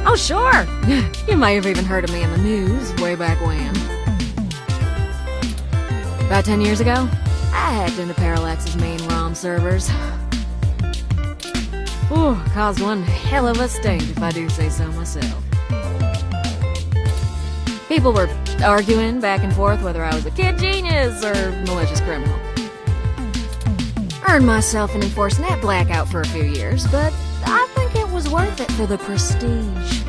Oh, sure! You may have even heard of me in the news way back when. About 10 years ago, I hacked into Parallax's main ROM servers. Ooh, caused one hell of a stink, if I do say so myself. People were arguing back and forth whether I was a kid genius or malicious criminal. Earned myself an enforced net blackout for a few years, but I think it was worth it for the prestige.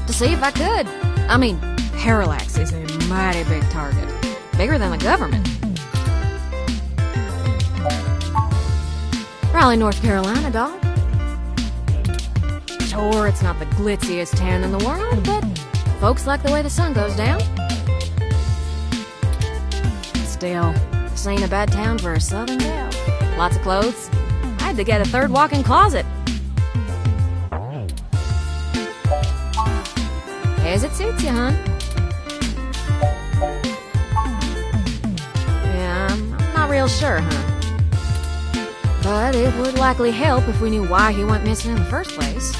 To see if I could. I mean, Parallax is a mighty big target. Bigger than the government. Raleigh, North Carolina, dawg. Sure, it's not the glitziest town in the world, but folks like the way the sun goes down. Still, this ain't a bad town for a southern gal. Lots of clothes. I had to get a third walk-in closet. As it suits you, hon. Yeah, I'm not real sure, hon. But it would likely help if we knew why he went missing in the first place.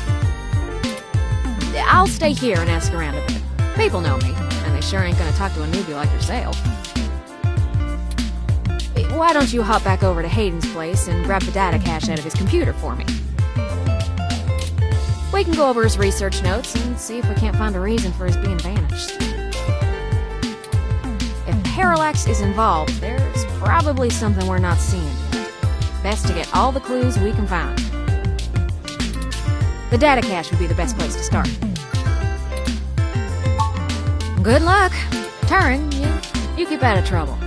I'll stay here and ask around a bit. People know me, and they sure ain't gonna talk to a newbie like yourself. Why don't you hop back over to Hayden's place and grab the data cache out of his computer for me? We can go over his research notes and see if we can't find a reason for his being vanished. If Parallax is involved, there's probably something we're not seeing yet. Best to get all the clues we can find. The data cache would be the best place to start. Good luck. Turing, you keep out of trouble.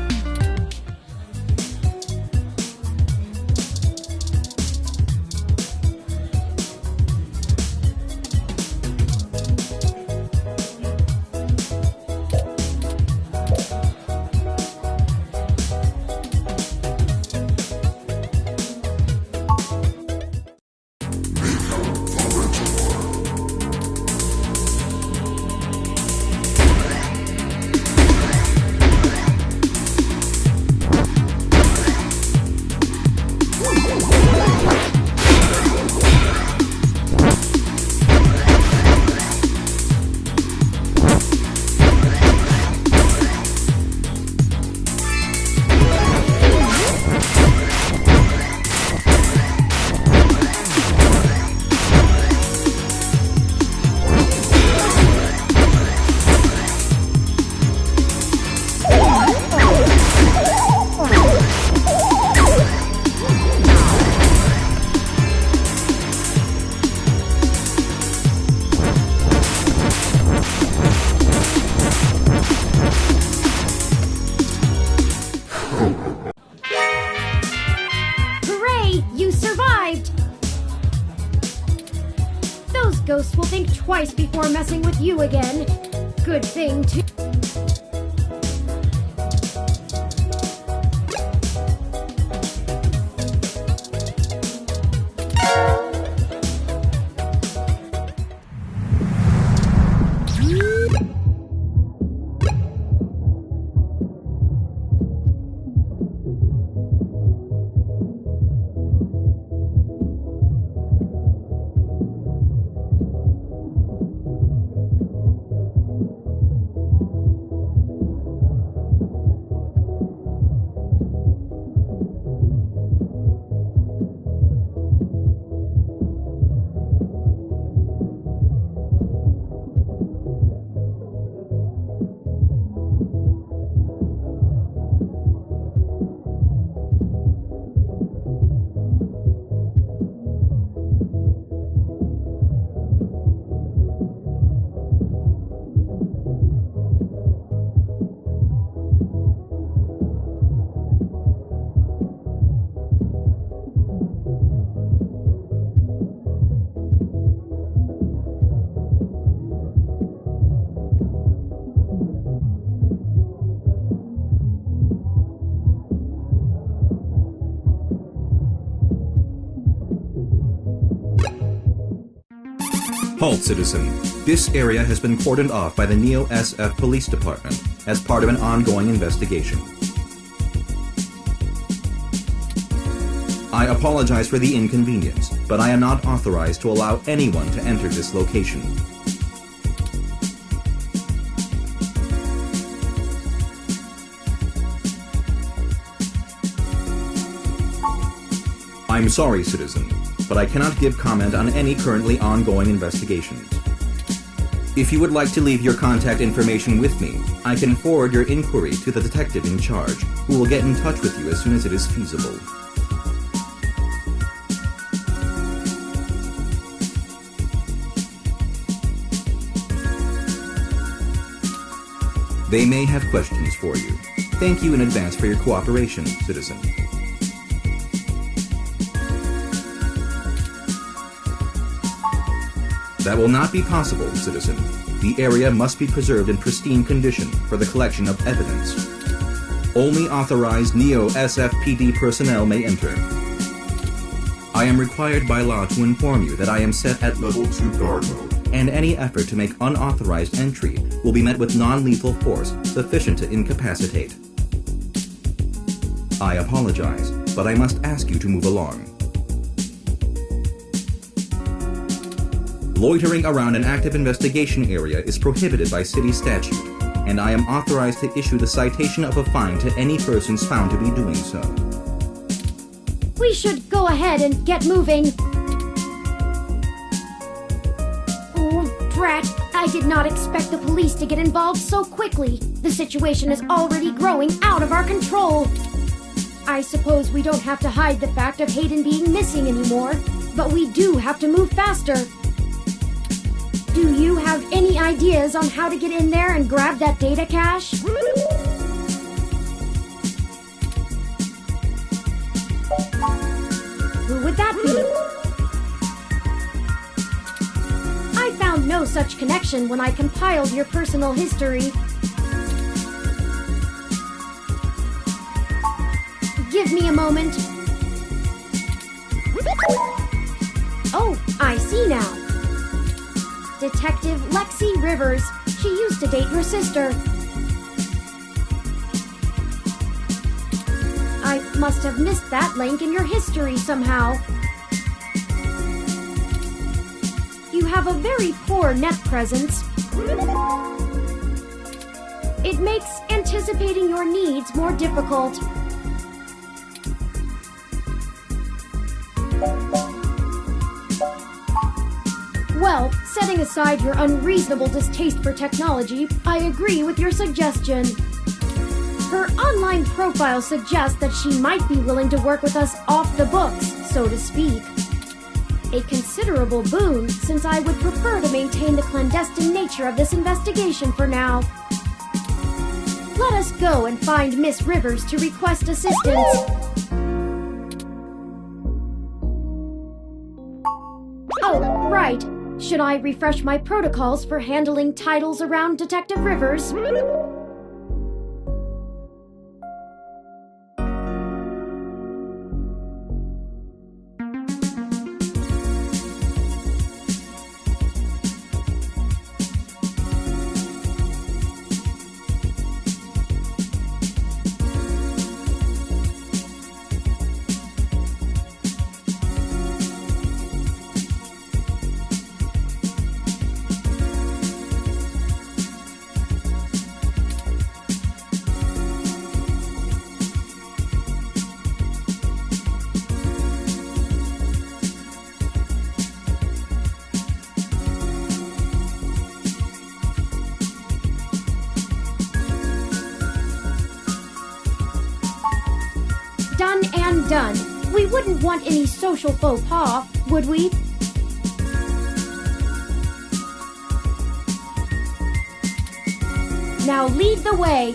Ghosts will think twice before messing with you again. Good thing, too. Halt, citizen. This area has been cordoned off by the Neo SF Police Department as part of an ongoing investigation. I apologize for the inconvenience, but I am not authorized to allow anyone to enter this location. I'm sorry, citizen, but I cannot give comment on any currently ongoing investigations. If you would like to leave your contact information with me, I can forward your inquiry to the detective in charge, who will get in touch with you as soon as it is feasible. They may have questions for you. Thank you in advance for your cooperation, citizen. That will not be possible, citizen. The area must be preserved in pristine condition for the collection of evidence. Only authorized Neo SFPD personnel may enter. I am required by law to inform you that I am set at Level 2 guard mode. and any effort to make unauthorized entry will be met with non-lethal force sufficient to incapacitate. I apologize, but I must ask you to move along. Loitering around an active investigation area is prohibited by city statute, and I am authorized to issue the citation of a fine to any persons found to be doing so. We should go ahead and get moving. Oh, drat. I did not expect the police to get involved so quickly. The situation is already growing out of our control. I suppose we don't have to hide the fact of Hayden being missing anymore, but we do have to move faster. Do you have any ideas on how to get in there and grab that data cache? Who would that be? I found no such connection when I compiled your personal history. Give me a moment. Oh, I see now. Detective Lexi Rivers. She used to date your sister. I must have missed that link in your history somehow. You have a very poor net presence. It makes anticipating your needs more difficult. Well, setting aside your unreasonable distaste for technology, I agree with your suggestion. Her online profile suggests that she might be willing to work with us off the books, so to speak. A considerable boon, since I would prefer to maintain the clandestine nature of this investigation for now. Let us go and find Miss Rivers to request assistance. Oh, right. Should I refresh my protocols for handling titles around Detective Rivers? Done and done. We wouldn't want any social faux pas, would we? Now lead the way.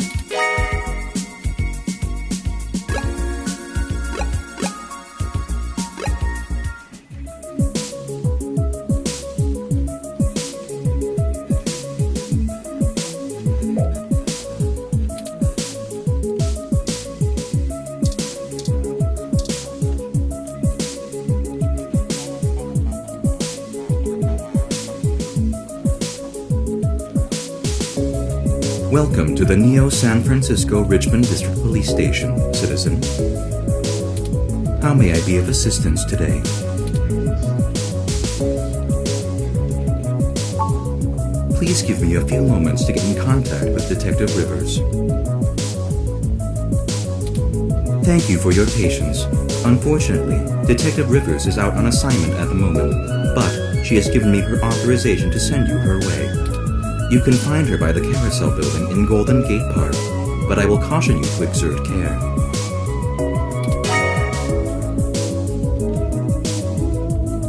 Welcome to the Neo San Francisco Richmond District Police Station, citizen. How may I be of assistance today? Please give me a few moments to get in contact with Detective Rivers. Thank you for your patience. Unfortunately, Detective Rivers is out on assignment at the moment, but she has given me her authorization to send you her way. You can find her by the Carousel Building in Golden Gate Park, but I will caution you to exert care.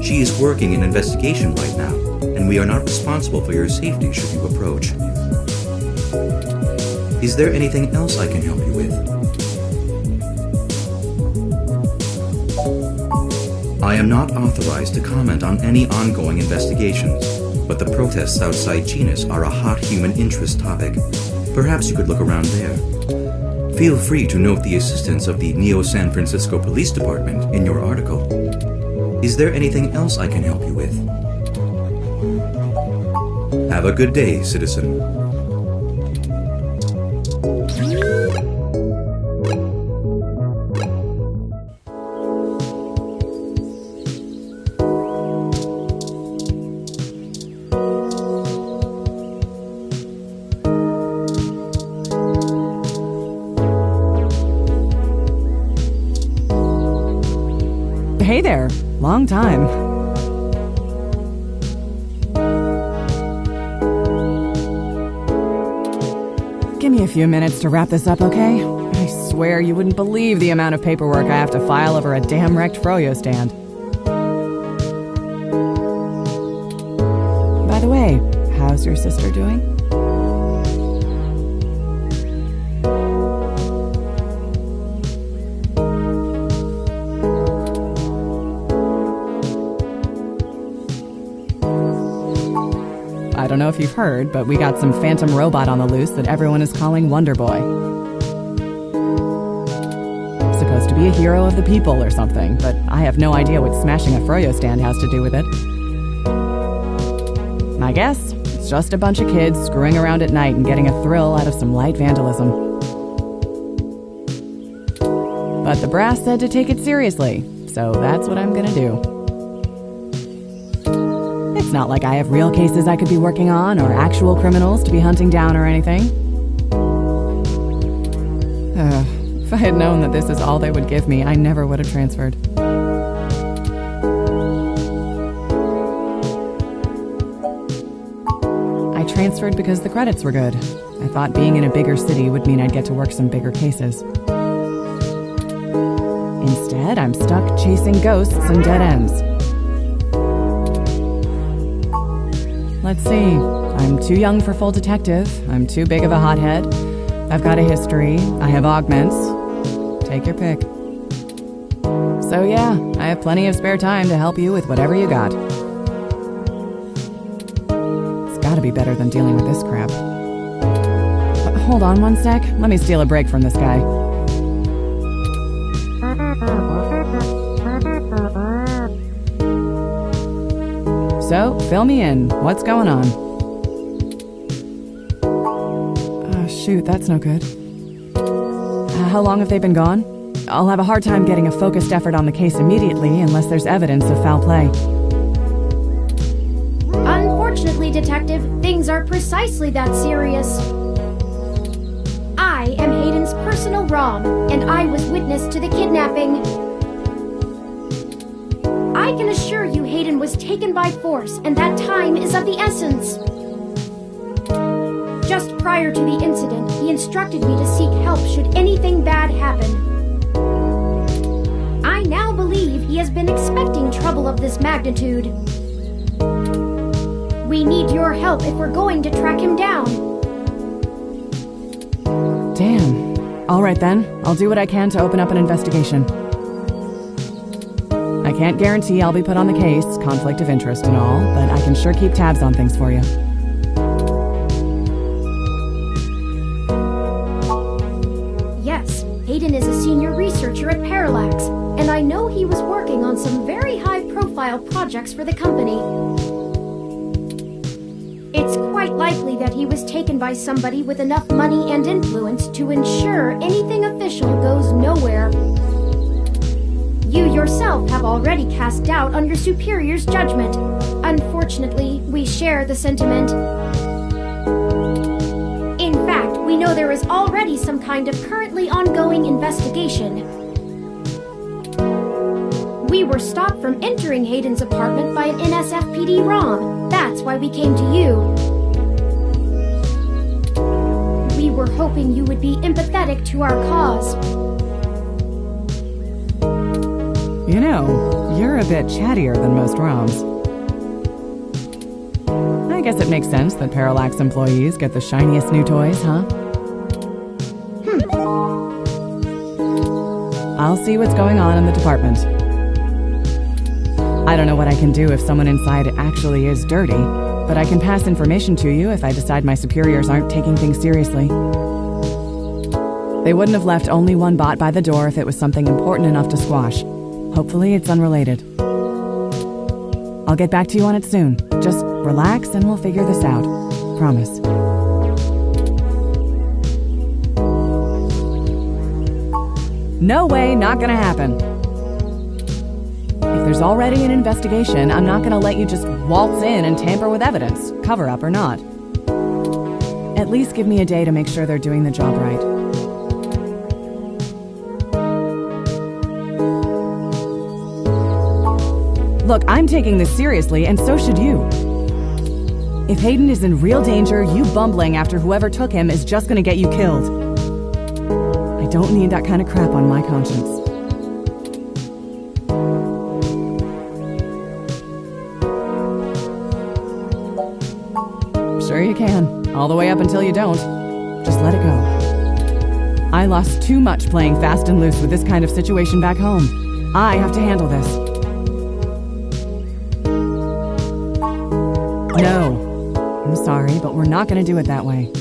She is working an investigation right now, and we are not responsible for your safety should you approach. Is there anything else I can help you with? I am not authorized to comment on any ongoing investigations, but the protests outside Genus are a hot human interest topic. Perhaps you could look around there. Feel free to note the assistance of the Neo San Francisco Police Department in your article. Is there anything else I can help you with? Have a good day, citizen. Hey there. Long time. Give me a few minutes to wrap this up, okay? I swear you wouldn't believe the amount of paperwork I have to file over a damn wrecked Froyo stand. By the way, how's your sister doing? I don't know if you've heard, but we got some phantom robot on the loose that everyone is calling Wonder Boy. Supposed to be a hero of the people or something, but I have no idea what smashing a Froyo stand has to do with it. My guess? It's just a bunch of kids screwing around at night and getting a thrill out of some light vandalism. But the brass said to take it seriously, so that's what I'm gonna do. It's not like I have real cases I could be working on or actual criminals to be hunting down or anything. If I had known that this is all they would give me, I never would have transferred. I transferred because the credits were good. I thought being in a bigger city would mean I'd get to work some bigger cases. Instead, I'm stuck chasing ghosts and dead ends. Let's see. I'm too young for full detective. I'm too big of a hothead. I've got a history. I have augments. Take your pick. So yeah, I have plenty of spare time to help you with whatever you got. It's gotta be better than dealing with this crap. Hold on one sec. Let me steal a break from this guy. So, fill me in. What's going on? Oh, shoot, that's no good. How long have they been gone? I'll have a hard time getting a focused effort on the case immediately unless there's evidence of foul play. Unfortunately, Detective, things are precisely that serious. I am Hayden's personal ROM, and I was witness to the kidnapping. I can assure you Hayden was taken by force, and that time is of the essence. Just prior to the incident, he instructed me to seek help should anything bad happen. I now believe he has been expecting trouble of this magnitude. We need your help if we're going to track him down. Damn. All right then, I'll do what I can to open up an investigation. I can't guarantee I'll be put on the case, conflict of interest and all, but I can sure keep tabs on things for you. Yes, Hayden is a senior researcher at Parallax, and I know he was working on some very high-profile projects for the company. It's quite likely that he was taken by somebody with enough money and influence to ensure anything official goes nowhere. You yourself have already cast doubt on your superior's judgment. Unfortunately, we share the sentiment. In fact, we know there is already some kind of currently ongoing investigation. We were stopped from entering Hayden's apartment by an NSFPD ROM. That's why we came to you. We were hoping you would be empathetic to our cause. You know, you're a bit chattier than most ROMs. I guess it makes sense that Parallax employees get the shiniest new toys, huh? I'll see what's going on in the department. I don't know what I can do if someone inside actually is dirty, but I can pass information to you if I decide my superiors aren't taking things seriously. They wouldn't have left only one bot by the door if it was something important enough to squash. Hopefully it's unrelated. I'll get back to you on it soon. Just relax and we'll figure this out. Promise. No way, not gonna happen. If there's already an investigation, I'm not gonna let you just waltz in and tamper with evidence, cover up or not. At least give me a day to make sure they're doing the job right. Look, I'm taking this seriously, and so should you. If Hayden is in real danger, you bumbling after whoever took him is just gonna get you killed. I don't need that kind of crap on my conscience. Sure you can. All the way up until you don't. Just let it go. I lost too much playing fast and loose with this kind of situation back home. I have to handle this. No. I'm sorry, but we're not going to do it that way.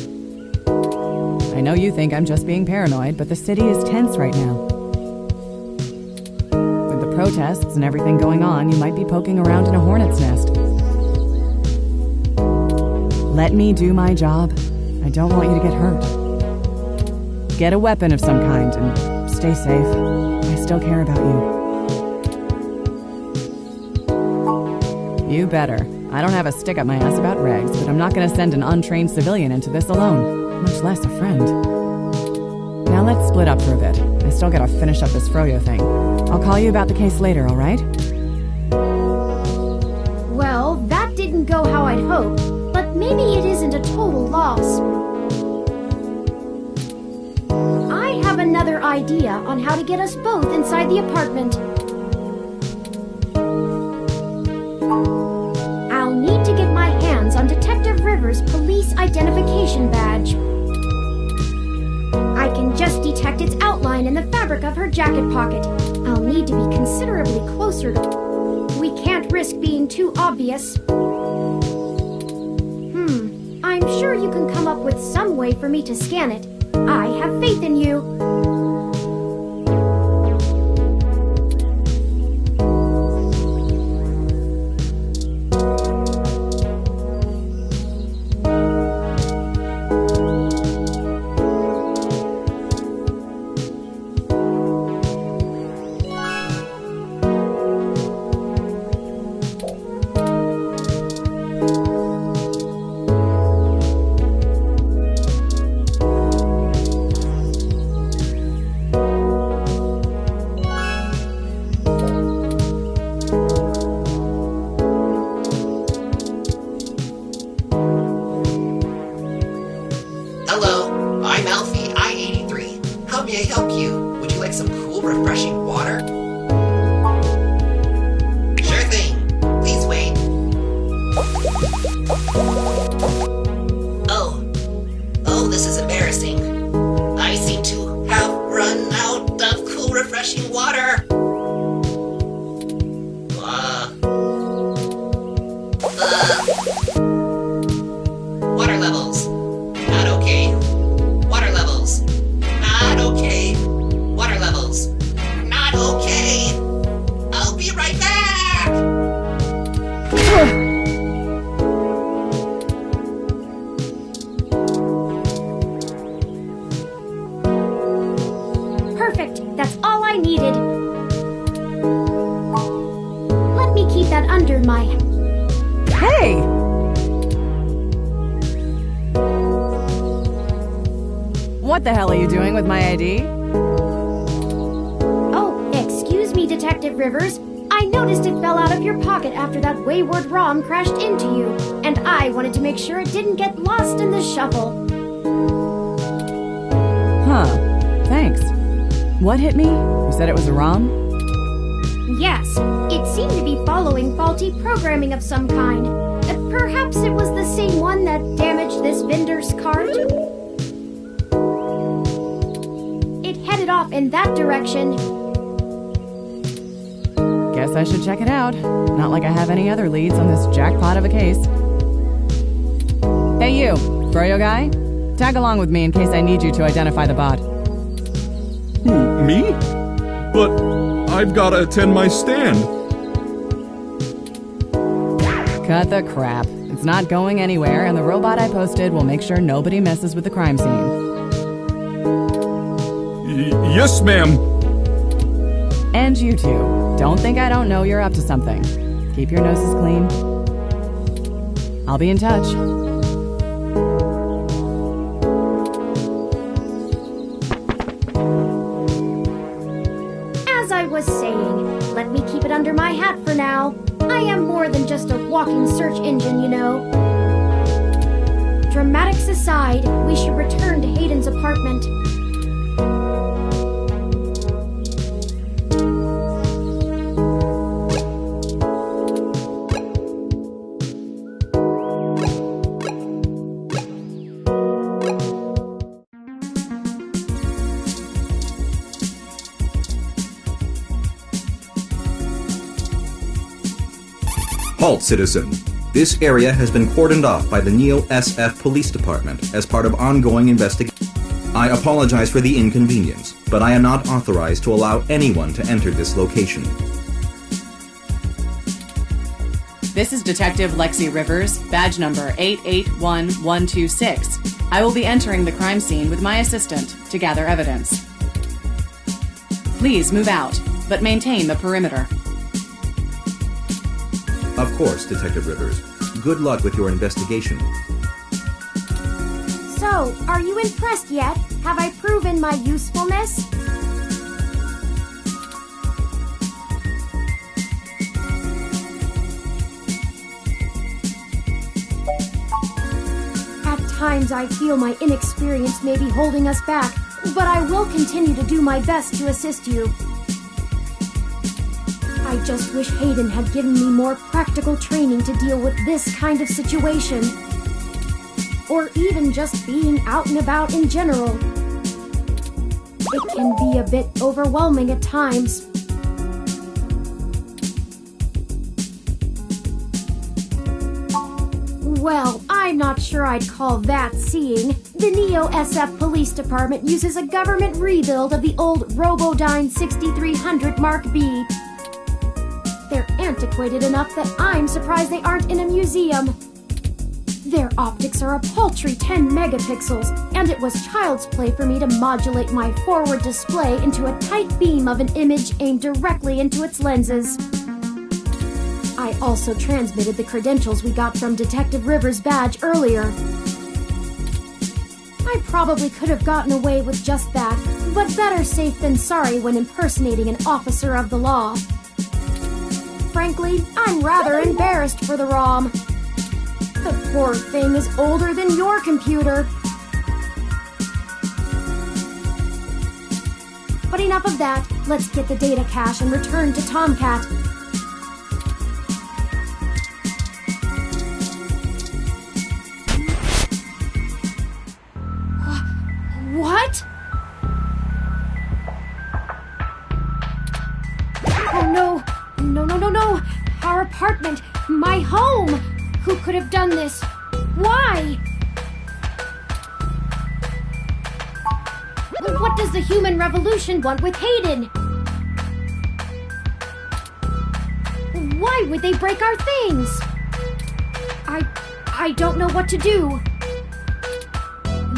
I know you think I'm just being paranoid, but the city is tense right now. With the protests and everything going on, you might be poking around in a hornet's nest. Let me do my job. I don't want you to get hurt. Get a weapon of some kind and stay safe. I still care about you. You better. I don't have a stick up my ass about regs, but I'm not going to send an untrained civilian into this alone, much less a friend. Now let's split up for a bit. I still gotta finish up this Froyo thing. I'll call you about the case later, alright? Well, that didn't go how I'd hoped, but maybe it isn't a total loss. I have another idea on how to get us both inside the apartment. I'll need to get my hands on Detective Rivers' police identification badge. I can just detect its outline in the fabric of her jacket pocket. I'll need to be considerably closer to... We can't risk being too obvious. I'm sure you can come up with some way for me to scan it. I have faith in you. Hello, I'm Alfie, I-83. How may I help you? Would you like some cool, refreshing water? Sure thing. Please wait. Oh, this is embarrassing. I seem to have run out of cool, refreshing water. Water levels. Not okay. Water levels. Not okay. Water levels. Not okay. I'll be right back! keep that under my... Hey! What the hell are you doing with my ID? Oh, excuse me, Detective Rivers. I noticed it fell out of your pocket after that wayward ROM crashed into you, and I wanted to make sure it didn't get lost in the shuffle. Huh. Thanks. What hit me? You said it was a ROM? Yes, it seemed to be following faulty programming of some kind. Perhaps it was the same one that damaged this vendor's cart? It headed off in that direction. Guess I should check it out. Not like I have any other leads on this jackpot of a case. Hey you, Froyo guy? Tag along with me in case I need you to identify the bot. Who, me? But I've gotta attend my stand. Cut the crap. It's not going anywhere, and the robot I posted will make sure nobody messes with the crime scene. Yes, ma'am. And you two. Don't think I don't know you're up to something. Keep your noses clean. I'll be in touch. As I was saying, let me keep it under my hat for now. I am more than just a walking search engine, you know. Dramatics aside, we should return to Hayden's apartment. Halt, citizen. This area has been cordoned off by the Neo SF Police Department as part of ongoing investigation. I apologize for the inconvenience, but I am not authorized to allow anyone to enter this location. This is Detective Lexi Rivers, badge number 881126. I will be entering the crime scene with my assistant to gather evidence. Please move out, but maintain the perimeter. Of course, Detective Rivers. Good luck with your investigation. So, are you impressed yet? Have I proven my usefulness? At times I feel my inexperience may be holding us back, but I will continue to do my best to assist you. I just wish Hayden had given me more practical training to deal with this kind of situation. Or even just being out and about in general. It can be a bit overwhelming at times. Well, I'm not sure I'd call that seeing. The Neo SF Police Department uses a government rebuild of the old Robodyne 6300 Mark B. They're antiquated enough that I'm surprised they aren't in a museum. Their optics are a paltry 10 megapixels, and it was child's play for me to modulate my forward display into a tight beam of an image aimed directly into its lenses. I also transmitted the credentials we got from Detective Rivers' badge earlier. I probably could have gotten away with just that, but better safe than sorry when impersonating an officer of the law. Frankly, I'm rather embarrassed for the ROM. The poor thing is older than your computer. But enough of that. Let's get the data cache and return to Tomcat. What? Oh no! No! Our apartment! My home! Who could have done this? Why? What does the human revolution want with Hayden? Why would they break our things? I don't know what to do.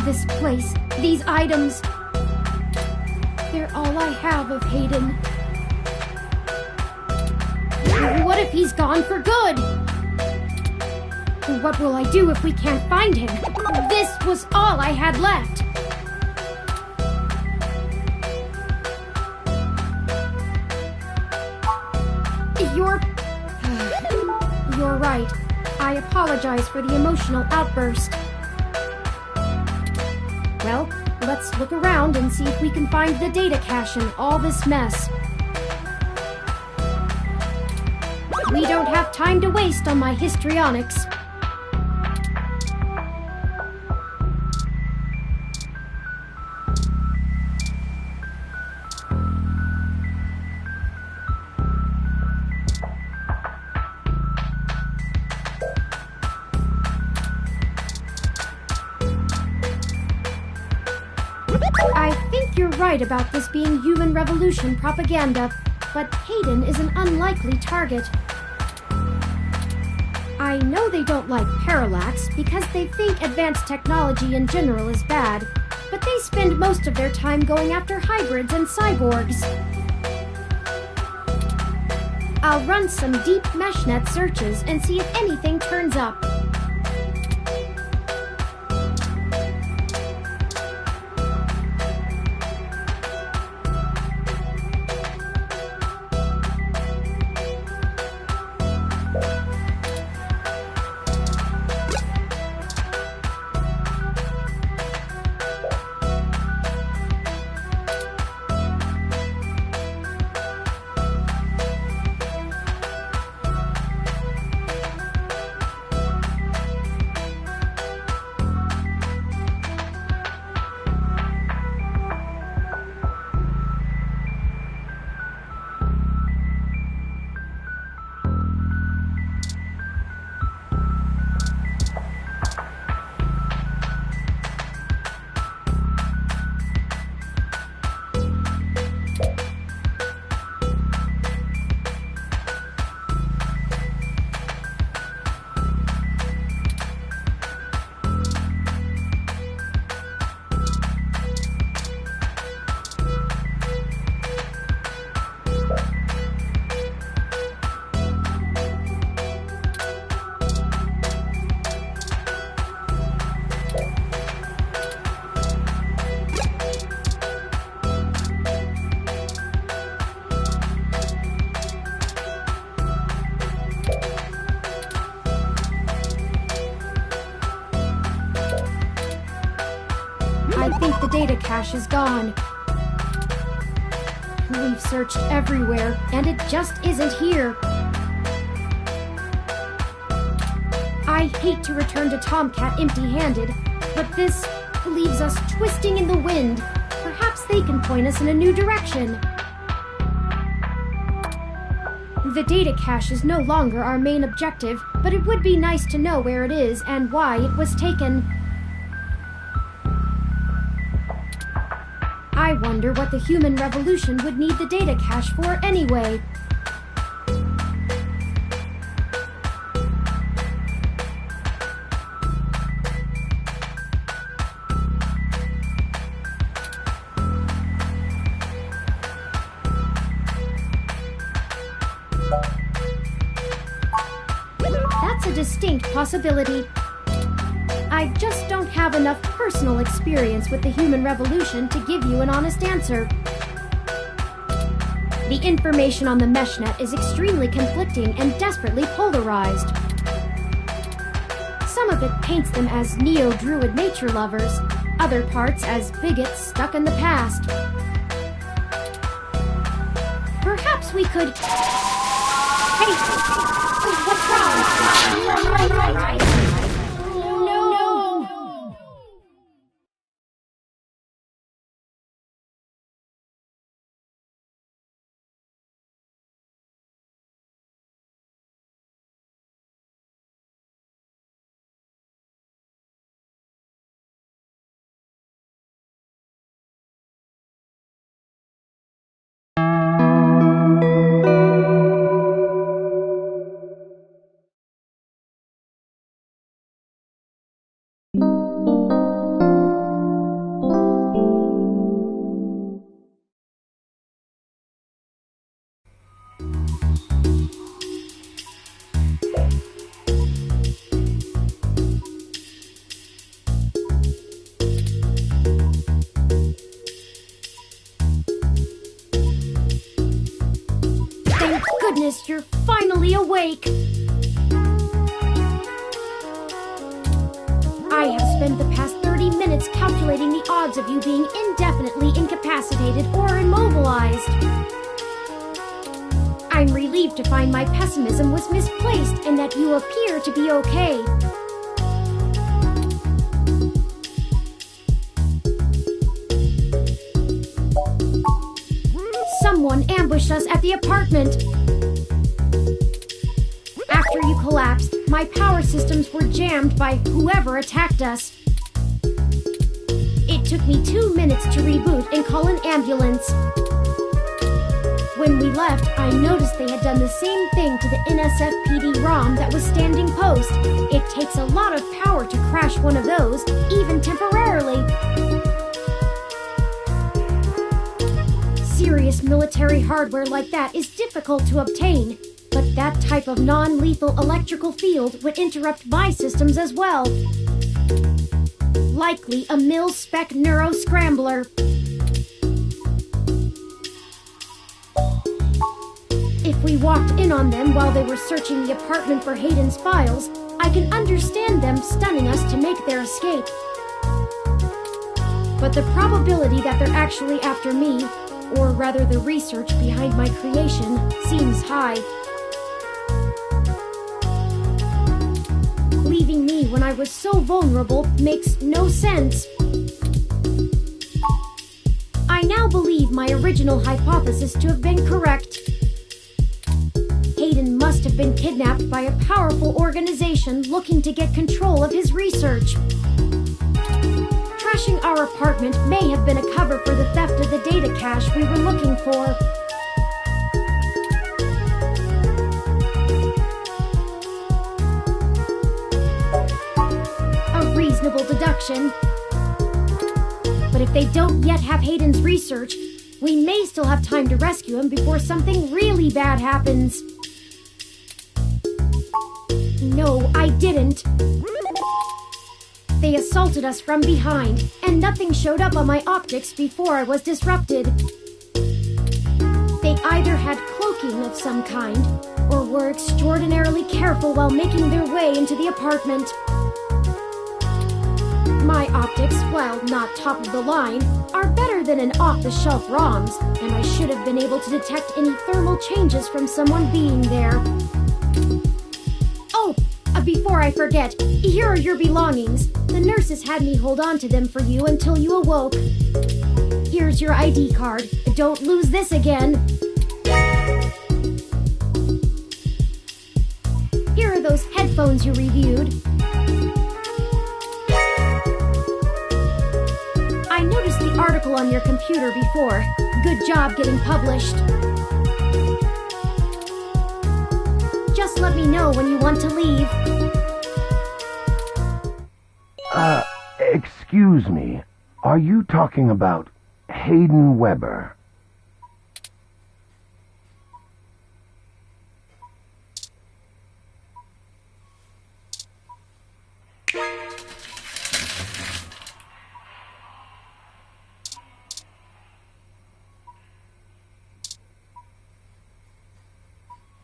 This place, these items, they're all I have of Hayden. What What if he's gone for good? What will I do if we can't find him? This was all I had left. You're right. I apologize for the emotional outburst. Well, let's look around and see if we can find the data cache in all this mess. We don't have time to waste on my histrionics. I think you're right about this being human revolution propaganda, but Hayden is an unlikely target. I know they don't like Parallax because they think advanced technology in general is bad, but they spend most of their time going after hybrids and cyborgs. I'll run some deep meshnet searches and see if anything turns up. I think the data cache is gone. We've searched everywhere, and it just isn't here. I hate to return to Tomcat empty-handed, but this leaves us twisting in the wind. Perhaps they can point us in a new direction. The data cache is no longer our main objective, but it would be nice to know where it is and why it was taken. I wonder what the human revolution would need the data cache for anyway. That's a distinct possibility. I just don't have enough personal experience with the human revolution to give you an honest answer. The information on the meshnet is extremely conflicting and desperately polarized. Some of it paints them as neo-druid nature lovers, other parts as bigots stuck in the past. Perhaps we could... Hey! What's wrong? mistake. I have spent the past 30 minutes calculating the odds of you being indefinitely incapacitated or immobilized. I'm relieved to find my pessimism was misplaced and that you appear to be okay. Someone ambushed us at the apartment. After you collapsed, my power systems were jammed by whoever attacked us. It took me 2 minutes to reboot and call an ambulance. When we left, I noticed they had done the same thing to the NSFPD ROM that was standing post. It takes a lot of power to crash one of those, even temporarily. Serious military hardware like that is difficult to obtain, but that type of non-lethal electrical field would interrupt my systems as well. Likely a mil-spec neuro-scrambler. If we walked in on them while they were searching the apartment for Hayden's files, I can understand them stunning us to make their escape. But the probability that they're actually after me, or rather the research behind my creation, seems high. Leaving me when I was so vulnerable makes no sense. I now believe my original hypothesis to have been correct. Hayden must have been kidnapped by a powerful organization looking to get control of his research. Trashing our apartment may have been a cover for the theft of the data cache we were looking for. A reasonable deduction. But if they don't yet have Hayden's research, we may still have time to rescue him before something really bad happens. No, I didn't. They assaulted us from behind, and nothing showed up on my optics before I was disrupted. They either had cloaking of some kind, or were extraordinarily careful while making their way into the apartment. My optics, while not top of the line, are better than an off-the-shelf ROM's, and I should have been able to detect any thermal changes from someone being there. Oh, before I forget, here are your belongings. The nurses had me hold on to them for you until you awoke. Here's your ID card. Don't lose this again. Here are those headphones you reviewed. I noticed the article on your computer before. Good job getting published. Just let me know when you want to leave. Excuse me. Are you talking about Hayden Weber?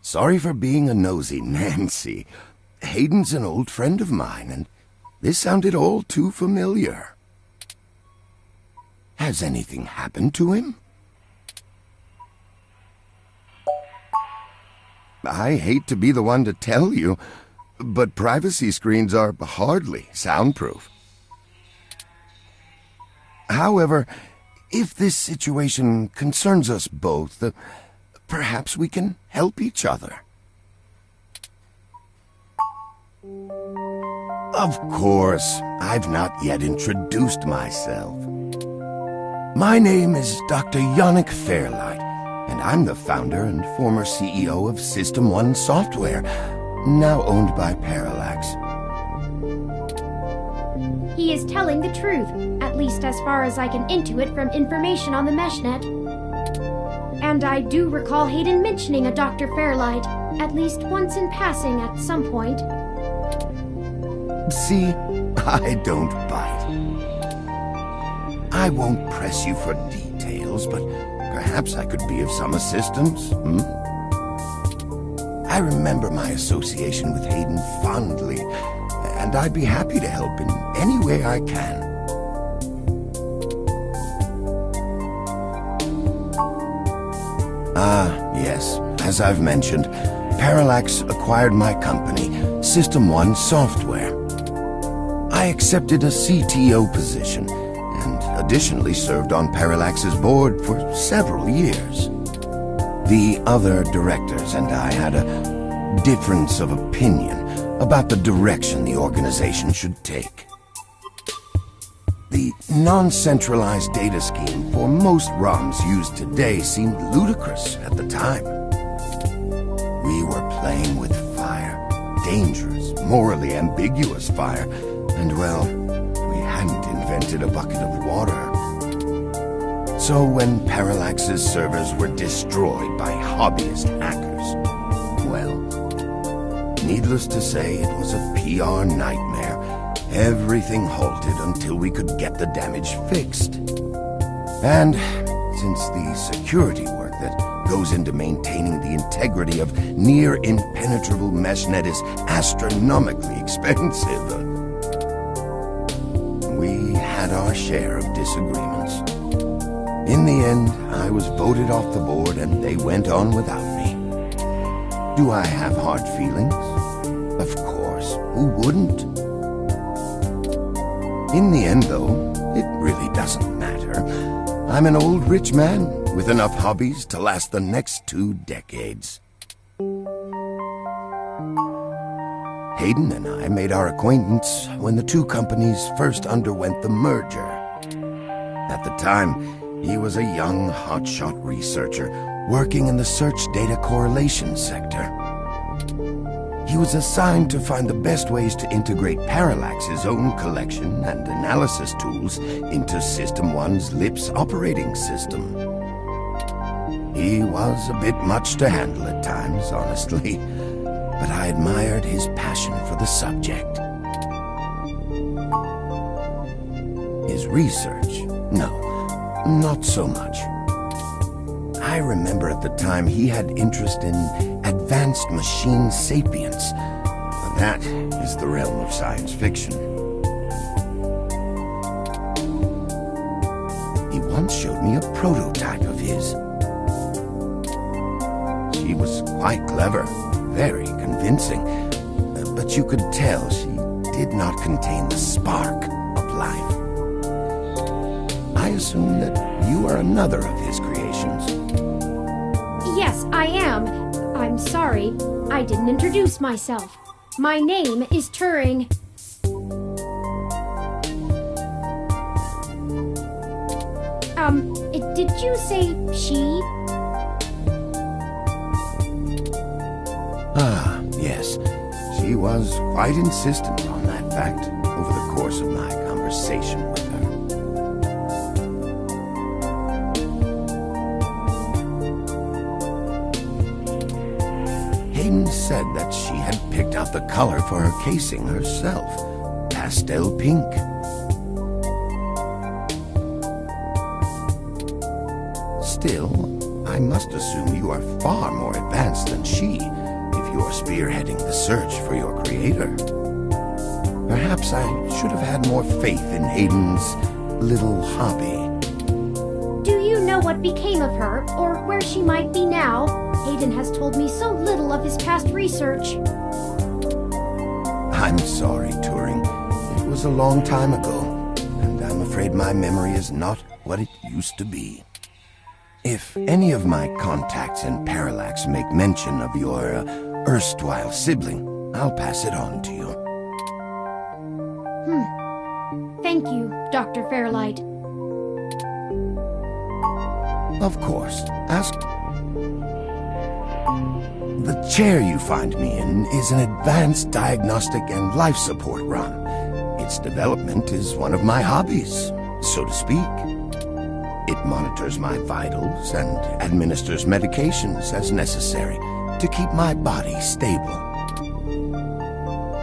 Sorry for being a nosy, Nancy. Hayden's an old friend of mine, and this sounded all too familiar. Has anything happened to him? I hate to be the one to tell you, but privacy screens are hardly soundproof. However, if this situation concerns us both, perhaps we can help each other. Of course, I've not yet introduced myself. My name is Dr. Yannick Fairlight, and I'm the founder and former CEO of System 1 Software, now owned by Parallax. He is telling the truth, at least as far as I can intuit from information on the meshnet. And I do recall Hayden mentioning a Dr. Fairlight, at least once in passing at some point. See, I don't bite. I won't press you for details, but perhaps I could be of some assistance, I remember my association with Hayden fondly, and I'd be happy to help in any way I can. Yes, as I've mentioned, Parallax acquired my company, System 1 Software. I accepted a CTO position, and additionally served on Parallax's board for several years. The other directors and I had a difference of opinion about the direction the organization should take. The non-centralized data scheme for most ROMs used today seemed ludicrous at the time. We were playing with fire, dangerous, morally ambiguous fire, and well, we hadn't invented a bucket of water. So when Parallax's servers were destroyed by hobbyist hackers, well, needless to say, it was a PR nightmare. Everything halted until we could get the damage fixed. And since the security work that goes into maintaining the integrity of near-impenetrable meshnet is astronomically expensive, we had our share of disagreements. In the end, I was voted off the board and they went on without me. Do I have hard feelings? Of course, who wouldn't? In the end, though, it really doesn't matter. I'm an old rich man with enough hobbies to last the next 2 decades. Hayden and I made our acquaintance when the two companies first underwent the merger. At the time, he was a young, hotshot researcher working in the search data correlation sector. He was assigned to find the best ways to integrate Parallax's own collection and analysis tools into System 1's LIPS operating system. He was a bit much to handle at times, honestly, but I admired his passion for the subject. His research? No, not so much. I remember at the time he had interest in advanced machine sapience. That is the realm of science fiction. He once showed me a prototype of his. She was quite clever, very convincing, but you could tell she did not contain the spark of life. I assume that you are another of his creations. Yes, I am. I'm sorry, I didn't introduce myself. My name is Turing. Did you say she? Ah, yes. She was quite insistent on that fact over the course of my conversation with her. Hayden said that she had picked out the color for her casing herself, pastel pink. Still, I must assume you are far more advanced than she if you are spearheading the search for your creator. Perhaps I should have had more faith in Hayden's little hobby. Do you know what became of her, or where she might be now? Hayden has told me so little of his past research. I'm sorry, Turing. It was a long time ago, and I'm afraid my memory is not what it used to be. If any of my contacts in Parallax make mention of your erstwhile sibling, I'll pass it on to you. Thank you, Dr. Fairlight. Of course. Ask. The chair you find me in is an advanced diagnostic and life support ROM. Its development is one of my hobbies, so to speak. It monitors my vitals and administers medications as necessary to keep my body stable.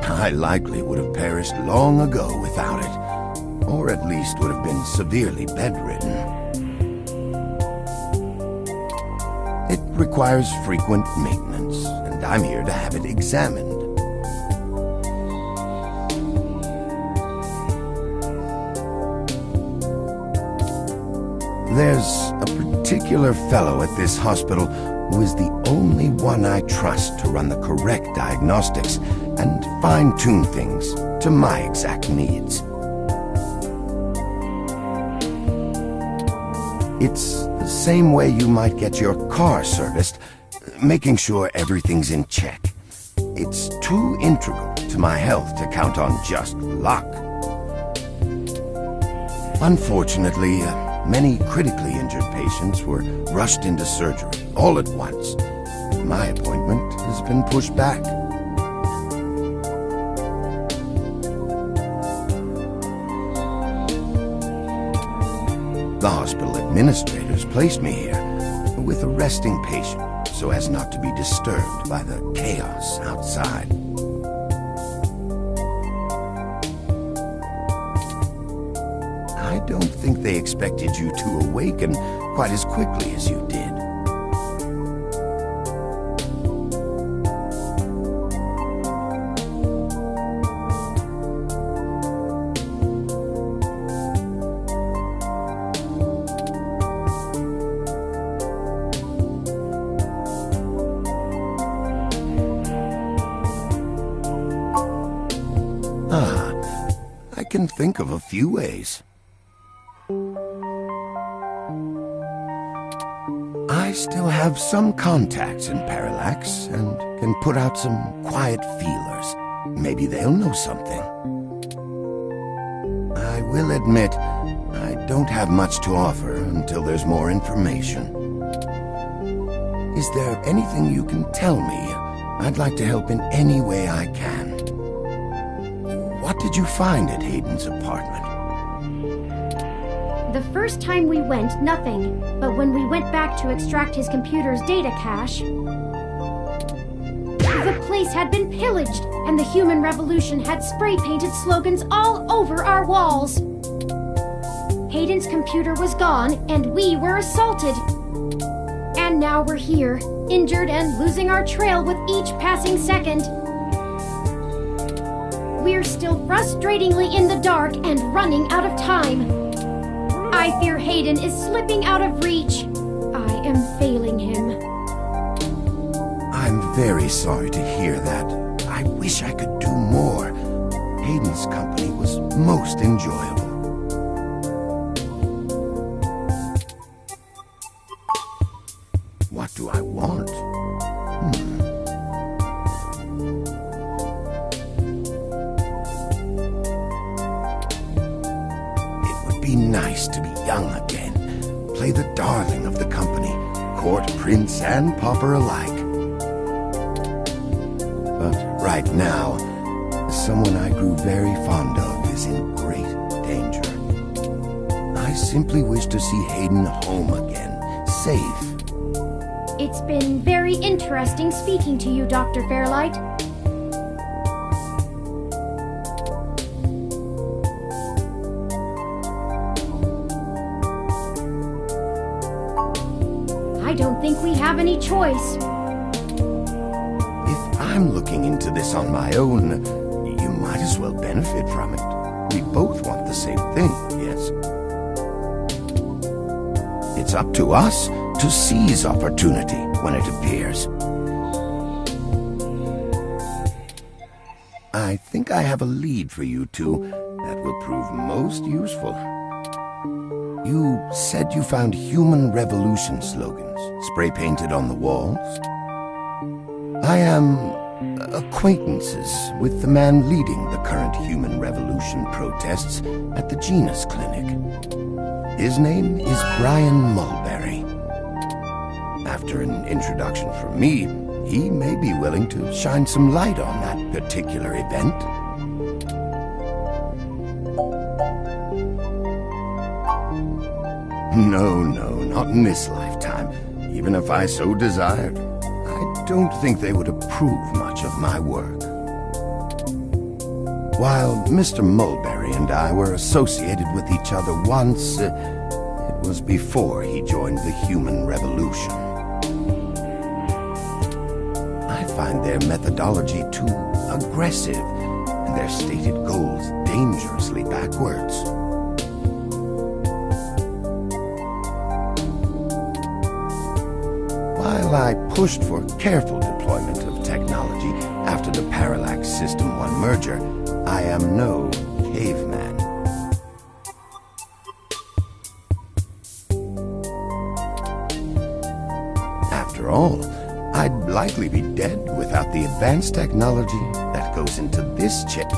I likely would have perished long ago without it, or at least would have been severely bedridden. It requires frequent maintenance, and and I'm here to have it examined. There's a particular fellow at this hospital who is the only one I trust to run the correct diagnostics and fine-tune things to my exact needs. It's the same way you might get your car serviced, making sure everything's in check. It's too integral to my health to count on just luck. Unfortunately, many critically injured patients were rushed into surgery all at once. My appointment has been pushed back. The hospital administrators placed me here with a resting patient so as not to be disturbed by the chaos outside. I don't think they expected you to awaken quite as quickly as you did. I can think of a few ways. I still have some contacts in Parallax and can put out some quiet feelers. Maybe they'll know something. I will admit, I don't have much to offer until there's more information. Is there anything you can tell me? I'd like to help in any way I can. What did you find at Hayden's apartment? The first time we went, nothing. But when we went back to extract his computer's data cache, the place had been pillaged, and the Human Revolution had spray-painted slogans all over our walls. Hayden's computer was gone, and we were assaulted. And now we're here, injured and losing our trail with each passing second. We're still frustratingly in the dark and running out of time. I fear Hayden is slipping out of reach. I am failing him. I'm very sorry to hear that. I wish I could do more. Hayden's company was most enjoyable. What do I want? Be nice to be young again. Play the darling of the company, court prince and pauper alike. But right now, someone I grew very fond of is in great danger. I simply wish to see Hayden home again, safe. It's been very interesting speaking to you, Dr. Fairlight. I don't think we have any choice. If I'm looking into this on my own, you might as well benefit from it. We both want the same thing, yes? It's up to us to seize opportunity when it appears. I think I have a lead for you two that will prove most useful. You said you found Human Revolution slogans spray-painted on the walls? I am acquaintances with the man leading the current Human Revolution protests at the Genus Clinic. His name is Brian Mulberry. After an introduction from me, he may be willing to shine some light on that particular event. No, not in this lifetime. Even if I so desired, I don't think they would approve much of my work. While Mr. Mulberry and I were associated with each other once, it was before he joined the Human Revolution. I find their methodology too aggressive and their stated goals dangerously backwards. While I pushed for careful deployment of technology after the Parallax System 1 merger, I am no caveman. After all, I'd likely be dead without the advanced technology that goes into this chip.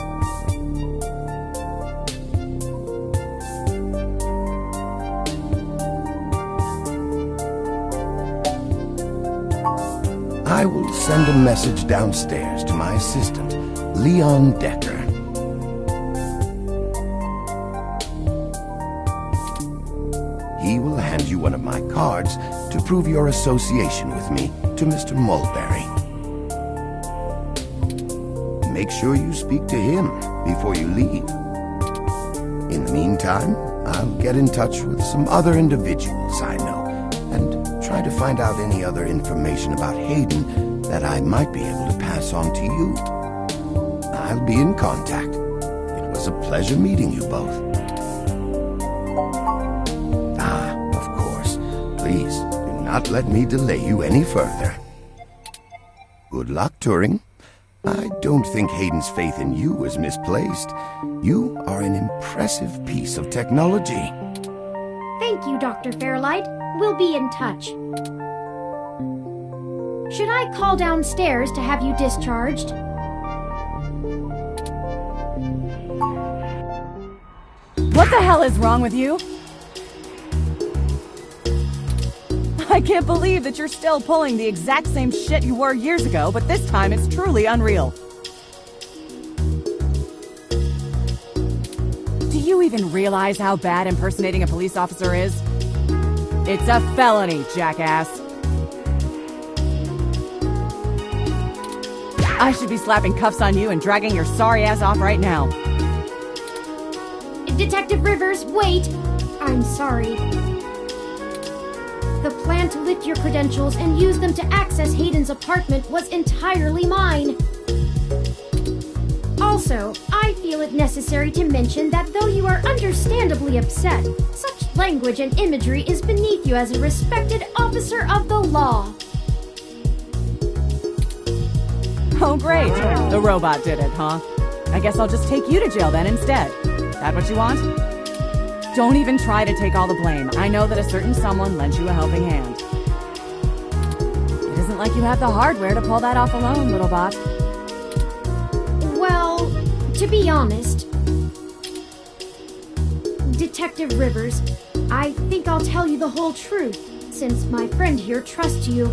I will send a message downstairs to my assistant, Leon Decker. He will hand you one of my cards to prove your association with me to Mr. Mulberry. Make sure you speak to him before you leave. In the meantime, I'll get in touch with some other individuals I know and try to find out any other information about Hayden that I might be able to pass on to you. I'll be in contact. It was a pleasure meeting you both. Of course. Please, do not let me delay you any further. Good luck, Turing. I don't think Hayden's faith in you is misplaced. You are an impressive piece of technology. Thank you, Dr. Fairlight. We'll be in touch. Should I call downstairs to have you discharged? What the hell is wrong with you? I can't believe that you're still pulling the exact same shit you were years ago, but this time it's truly unreal. Do you even realize how bad impersonating a police officer is? It's a felony, jackass. I should be slapping cuffs on you and dragging your sorry ass off right now. Detective Rivers, wait! I'm sorry. The plan to lift your credentials and use them to access Hayden's apartment was entirely mine. Also, I feel it necessary to mention that though you are understandably upset, such language and imagery is beneath you as a respected officer of the law. Oh great, the robot did it, huh? I guess I'll just take you to jail then instead. That what you want? Don't even try to take all the blame. I know that a certain someone lent you a helping hand. It isn't like you have the hardware to pull that off alone, little bot. Well, to be honest, Detective Rivers, I think I'll tell you the whole truth, since my friend here trusts you.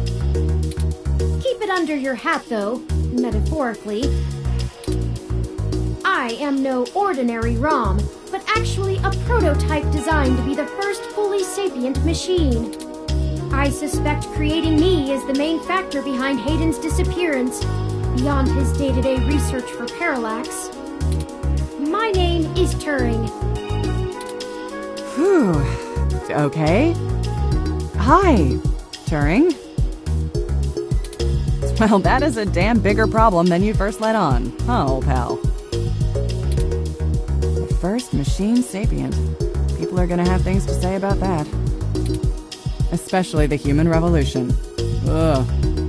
Keep it under your hat, though, metaphorically. I am no ordinary ROM, but actually a prototype designed to be the first fully sapient machine. I suspect creating me is the main factor behind Hayden's disappearance, beyond his day-to-day research for Parallax. My name is Turing. Whew. Okay. Hi, Turing. Well, that is a damn bigger problem than you first let on, huh, old pal? The first machine sapient. People are gonna have things to say about that. Especially the human revolution. Ugh.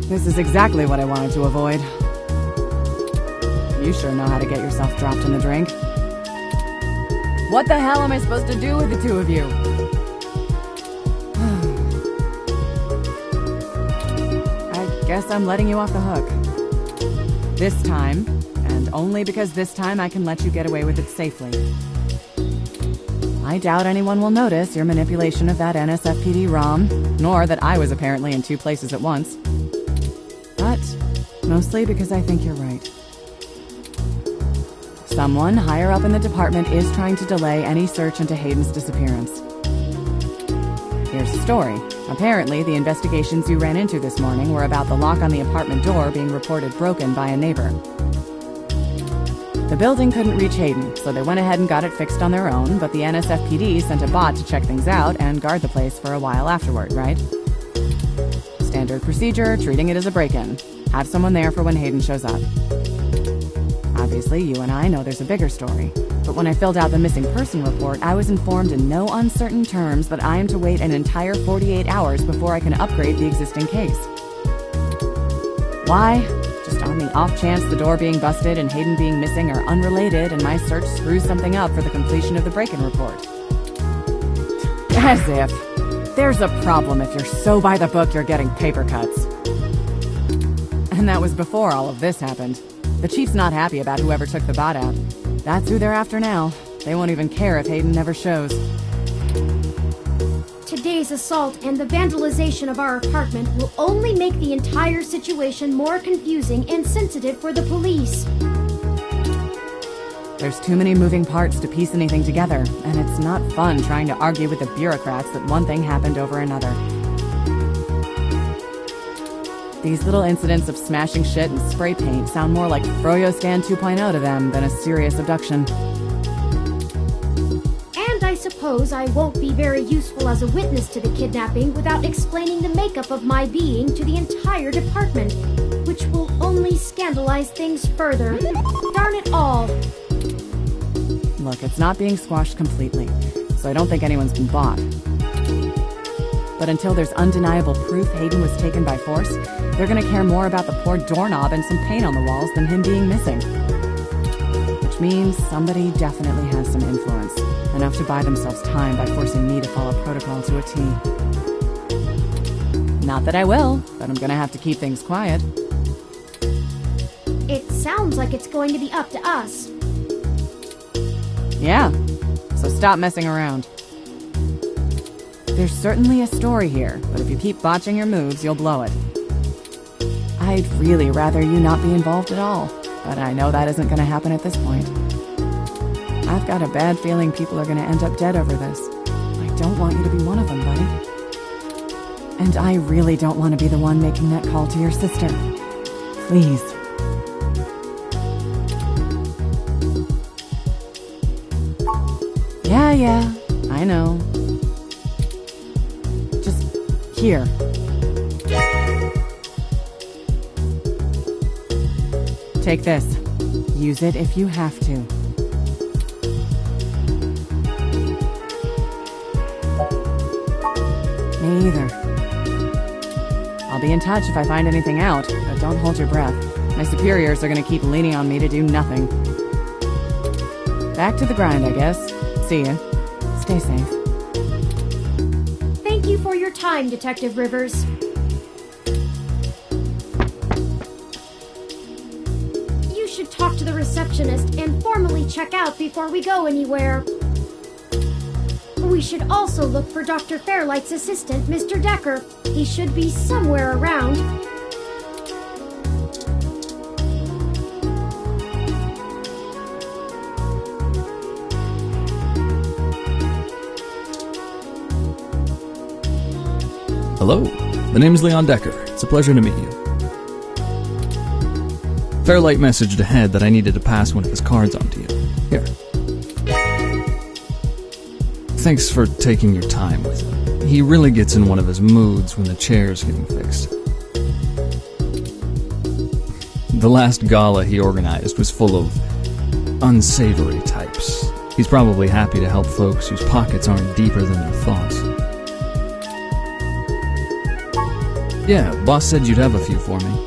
This is exactly what I wanted to avoid. You sure know how to get yourself dropped in the drink. What the hell am I supposed to do with the two of you? I guess I'm letting you off the hook. This time, and only because this time I can let you get away with it safely. I doubt anyone will notice your manipulation of that NSFPD ROM, nor that I was apparently in two places at once. But mostly because I think you're right. Someone higher up in the department is trying to delay any search into Hayden's disappearance. Here's the story. Apparently, the investigations you ran into this morning were about the lock on the apartment door being reported broken by a neighbor. The building couldn't reach Hayden, so they went ahead and got it fixed on their own, but the NSFPD sent a bot to check things out and guard the place for a while afterward, right? Standard procedure, treating it as a break-in. Have someone there for when Hayden shows up. Obviously, you and I know there's a bigger story. But when I filled out the missing person report, I was informed in no uncertain terms that I am to wait an entire 48 hours before I can upgrade the existing case. Why? Just on the off chance the door being busted and Hayden being missing are unrelated and my search screws something up for the completion of the break-in report. As if. There's a problem if you're so by the book you're getting paper cuts. And that was before all of this happened. The chief's not happy about whoever took the bot out. That's who they're after now. They won't even care if Hayden never shows. Today's assault and the vandalization of our apartment will only make the entire situation more confusing and sensitive for the police. There's too many moving parts to piece anything together, and it's not fun trying to argue with the bureaucrats that one thing happened over another. These little incidents of smashing shit and spray paint sound more like Froyo-scan 2.0 to them than a serious abduction. And I suppose I won't be very useful as a witness to the kidnapping without explaining the makeup of my being to the entire department, which will only scandalize things further. Darn it all. Look, it's not being squashed completely, so I don't think anyone's been bought. But until there's undeniable proof Hayden was taken by force, they're gonna care more about the poor doorknob and some paint on the walls than him being missing. Which means somebody definitely has some influence, enough to buy themselves time by forcing me to follow protocol to a T. Not that I will, but I'm gonna have to keep things quiet. It sounds like it's going to be up to us. Yeah, so stop messing around. There's certainly a story here, but if you keep botching your moves, you'll blow it. I'd really rather you not be involved at all, but I know that isn't going to happen at this point. I've got a bad feeling people are going to end up dead over this. I don't want you to be one of them, buddy. And I really don't want to be the one making that call to your sister. Please. Yeah, I know. Just here. Take this. Use it if you have to. Me either. I'll be in touch if I find anything out, but don't hold your breath. My superiors are gonna keep leaning on me to do nothing. Back to the grind, I guess. See ya. Stay safe. Thank you for your time, Detective Rivers. You should talk to the receptionist and formally check out before we go anywhere. We should also look for Dr. Fairlight's assistant, Mr. Decker. He should be somewhere around. Hello, the name's Leon Decker. It's a pleasure to meet you. Fairlight messaged ahead that I needed to pass one of his cards on to you. Here. Thanks for taking your time with him. He really gets in one of his moods when the chair's getting fixed. The last gala he organized was full of unsavory types. He's probably happy to help folks whose pockets aren't deeper than their thoughts. Yeah, boss said you'd have a few for me.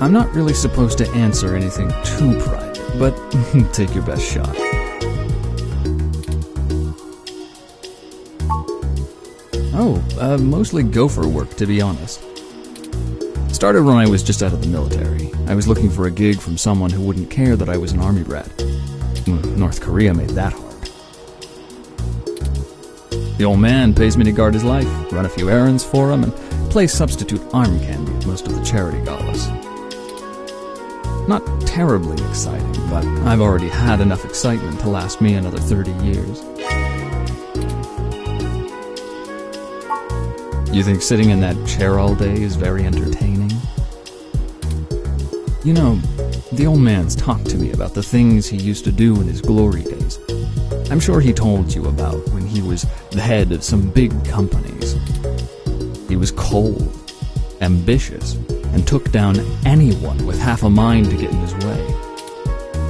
I'm not really supposed to answer anything too private, but take your best shot. Mostly gopher work, to be honest. Started when I was just out of the military. I was looking for a gig from someone who wouldn't care that I was an army brat. North Korea made that hard. The old man pays me to guard his life, run a few errands for him, and play substitute arm candy at most of the charity galas. Not terribly exciting, but I've already had enough excitement to last me another 30 years. You think sitting in that chair all day is very entertaining? You know, the old man's talked to me about the things he used to do in his glory days. I'm sure he told you about when he was the head of some big companies. He was cold, ambitious, and took down anyone with half a mind to get in his way.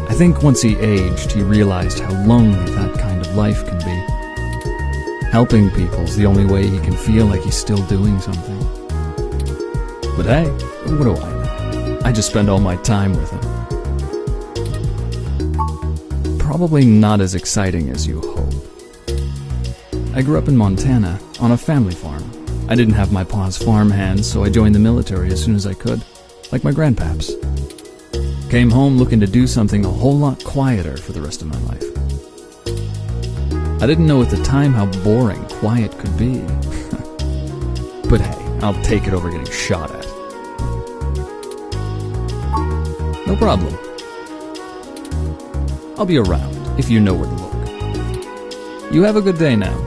I think once he aged, he realized how lonely that kind of life can be. Helping people's the only way he can feel like he's still doing something. But hey, what do I know? I just spend all my time with him. Probably not as exciting as you hope. I grew up in Montana, on a family farm. I didn't have my pa's farm hands, so I joined the military as soon as I could, like my grandpaps. Came home looking to do something a whole lot quieter for the rest of my life. I didn't know at the time how boring quiet could be. But hey, I'll take it over getting shot at. No problem. I'll be around if you know where to look. You have a good day now.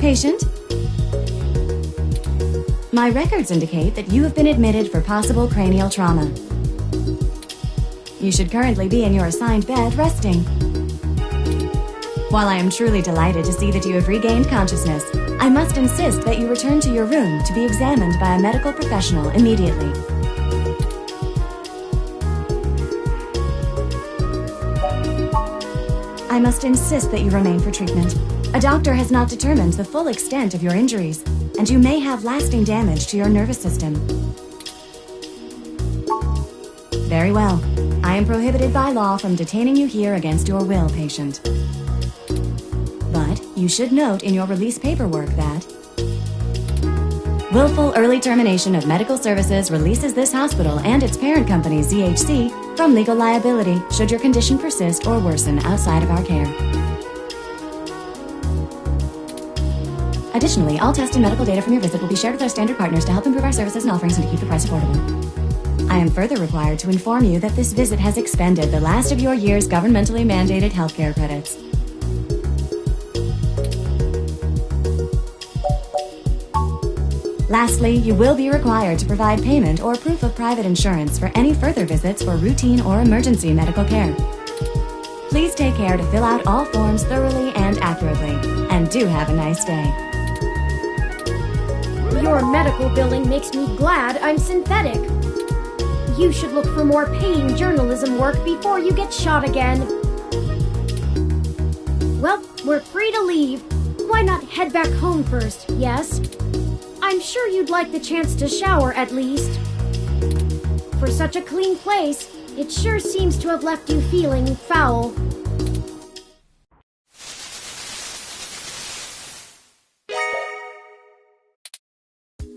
Patient? My records indicate that you have been admitted for possible cranial trauma. You should currently be in your assigned bed resting. While I am truly delighted to see that you have regained consciousness, I must insist that you return to your room to be examined by a medical professional immediately. I must insist that you remain for treatment. A doctor has not determined the full extent of your injuries, and you may have lasting damage to your nervous system. Very well. I am prohibited by law from detaining you here against your will, patient. But you should note in your release paperwork that willful early termination of medical services releases this hospital and its parent company, ZHC, from legal liability should your condition persist or worsen outside of our care. Additionally, all test and medical data from your visit will be shared with our standard partners to help improve our services and offerings and to keep the price affordable. I am further required to inform you that this visit has expended the last of your year's governmentally mandated healthcare credits. Lastly, you will be required to provide payment or proof of private insurance for any further visits for routine or emergency medical care. Please take care to fill out all forms thoroughly and accurately, and do have a nice day. Your medical billing makes me glad I'm synthetic. You should look for more paying journalism work before you get shot again. Well, we're free to leave. Why not head back home first, yes? I'm sure you'd like the chance to shower at least. For such a clean place, it sure seems to have left you feeling foul.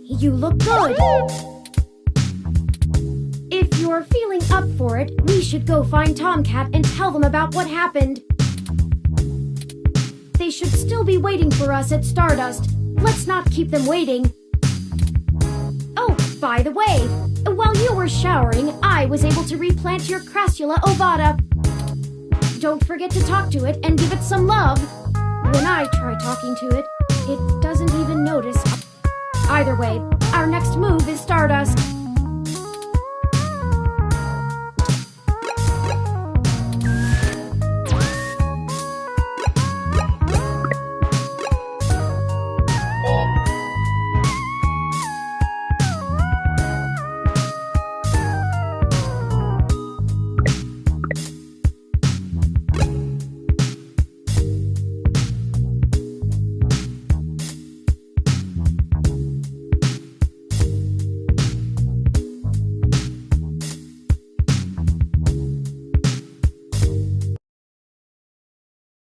You look good. If you're feeling up for it, we should go find Tomcat and tell them about what happened. They should still be waiting for us at Stardust. Let's not keep them waiting. Oh, by the way, while you were showering, I was able to replant your Crassula ovata. Don't forget to talk to it and give it some love. When I try talking to it, it doesn't even notice. Either way, our next move is Stardust.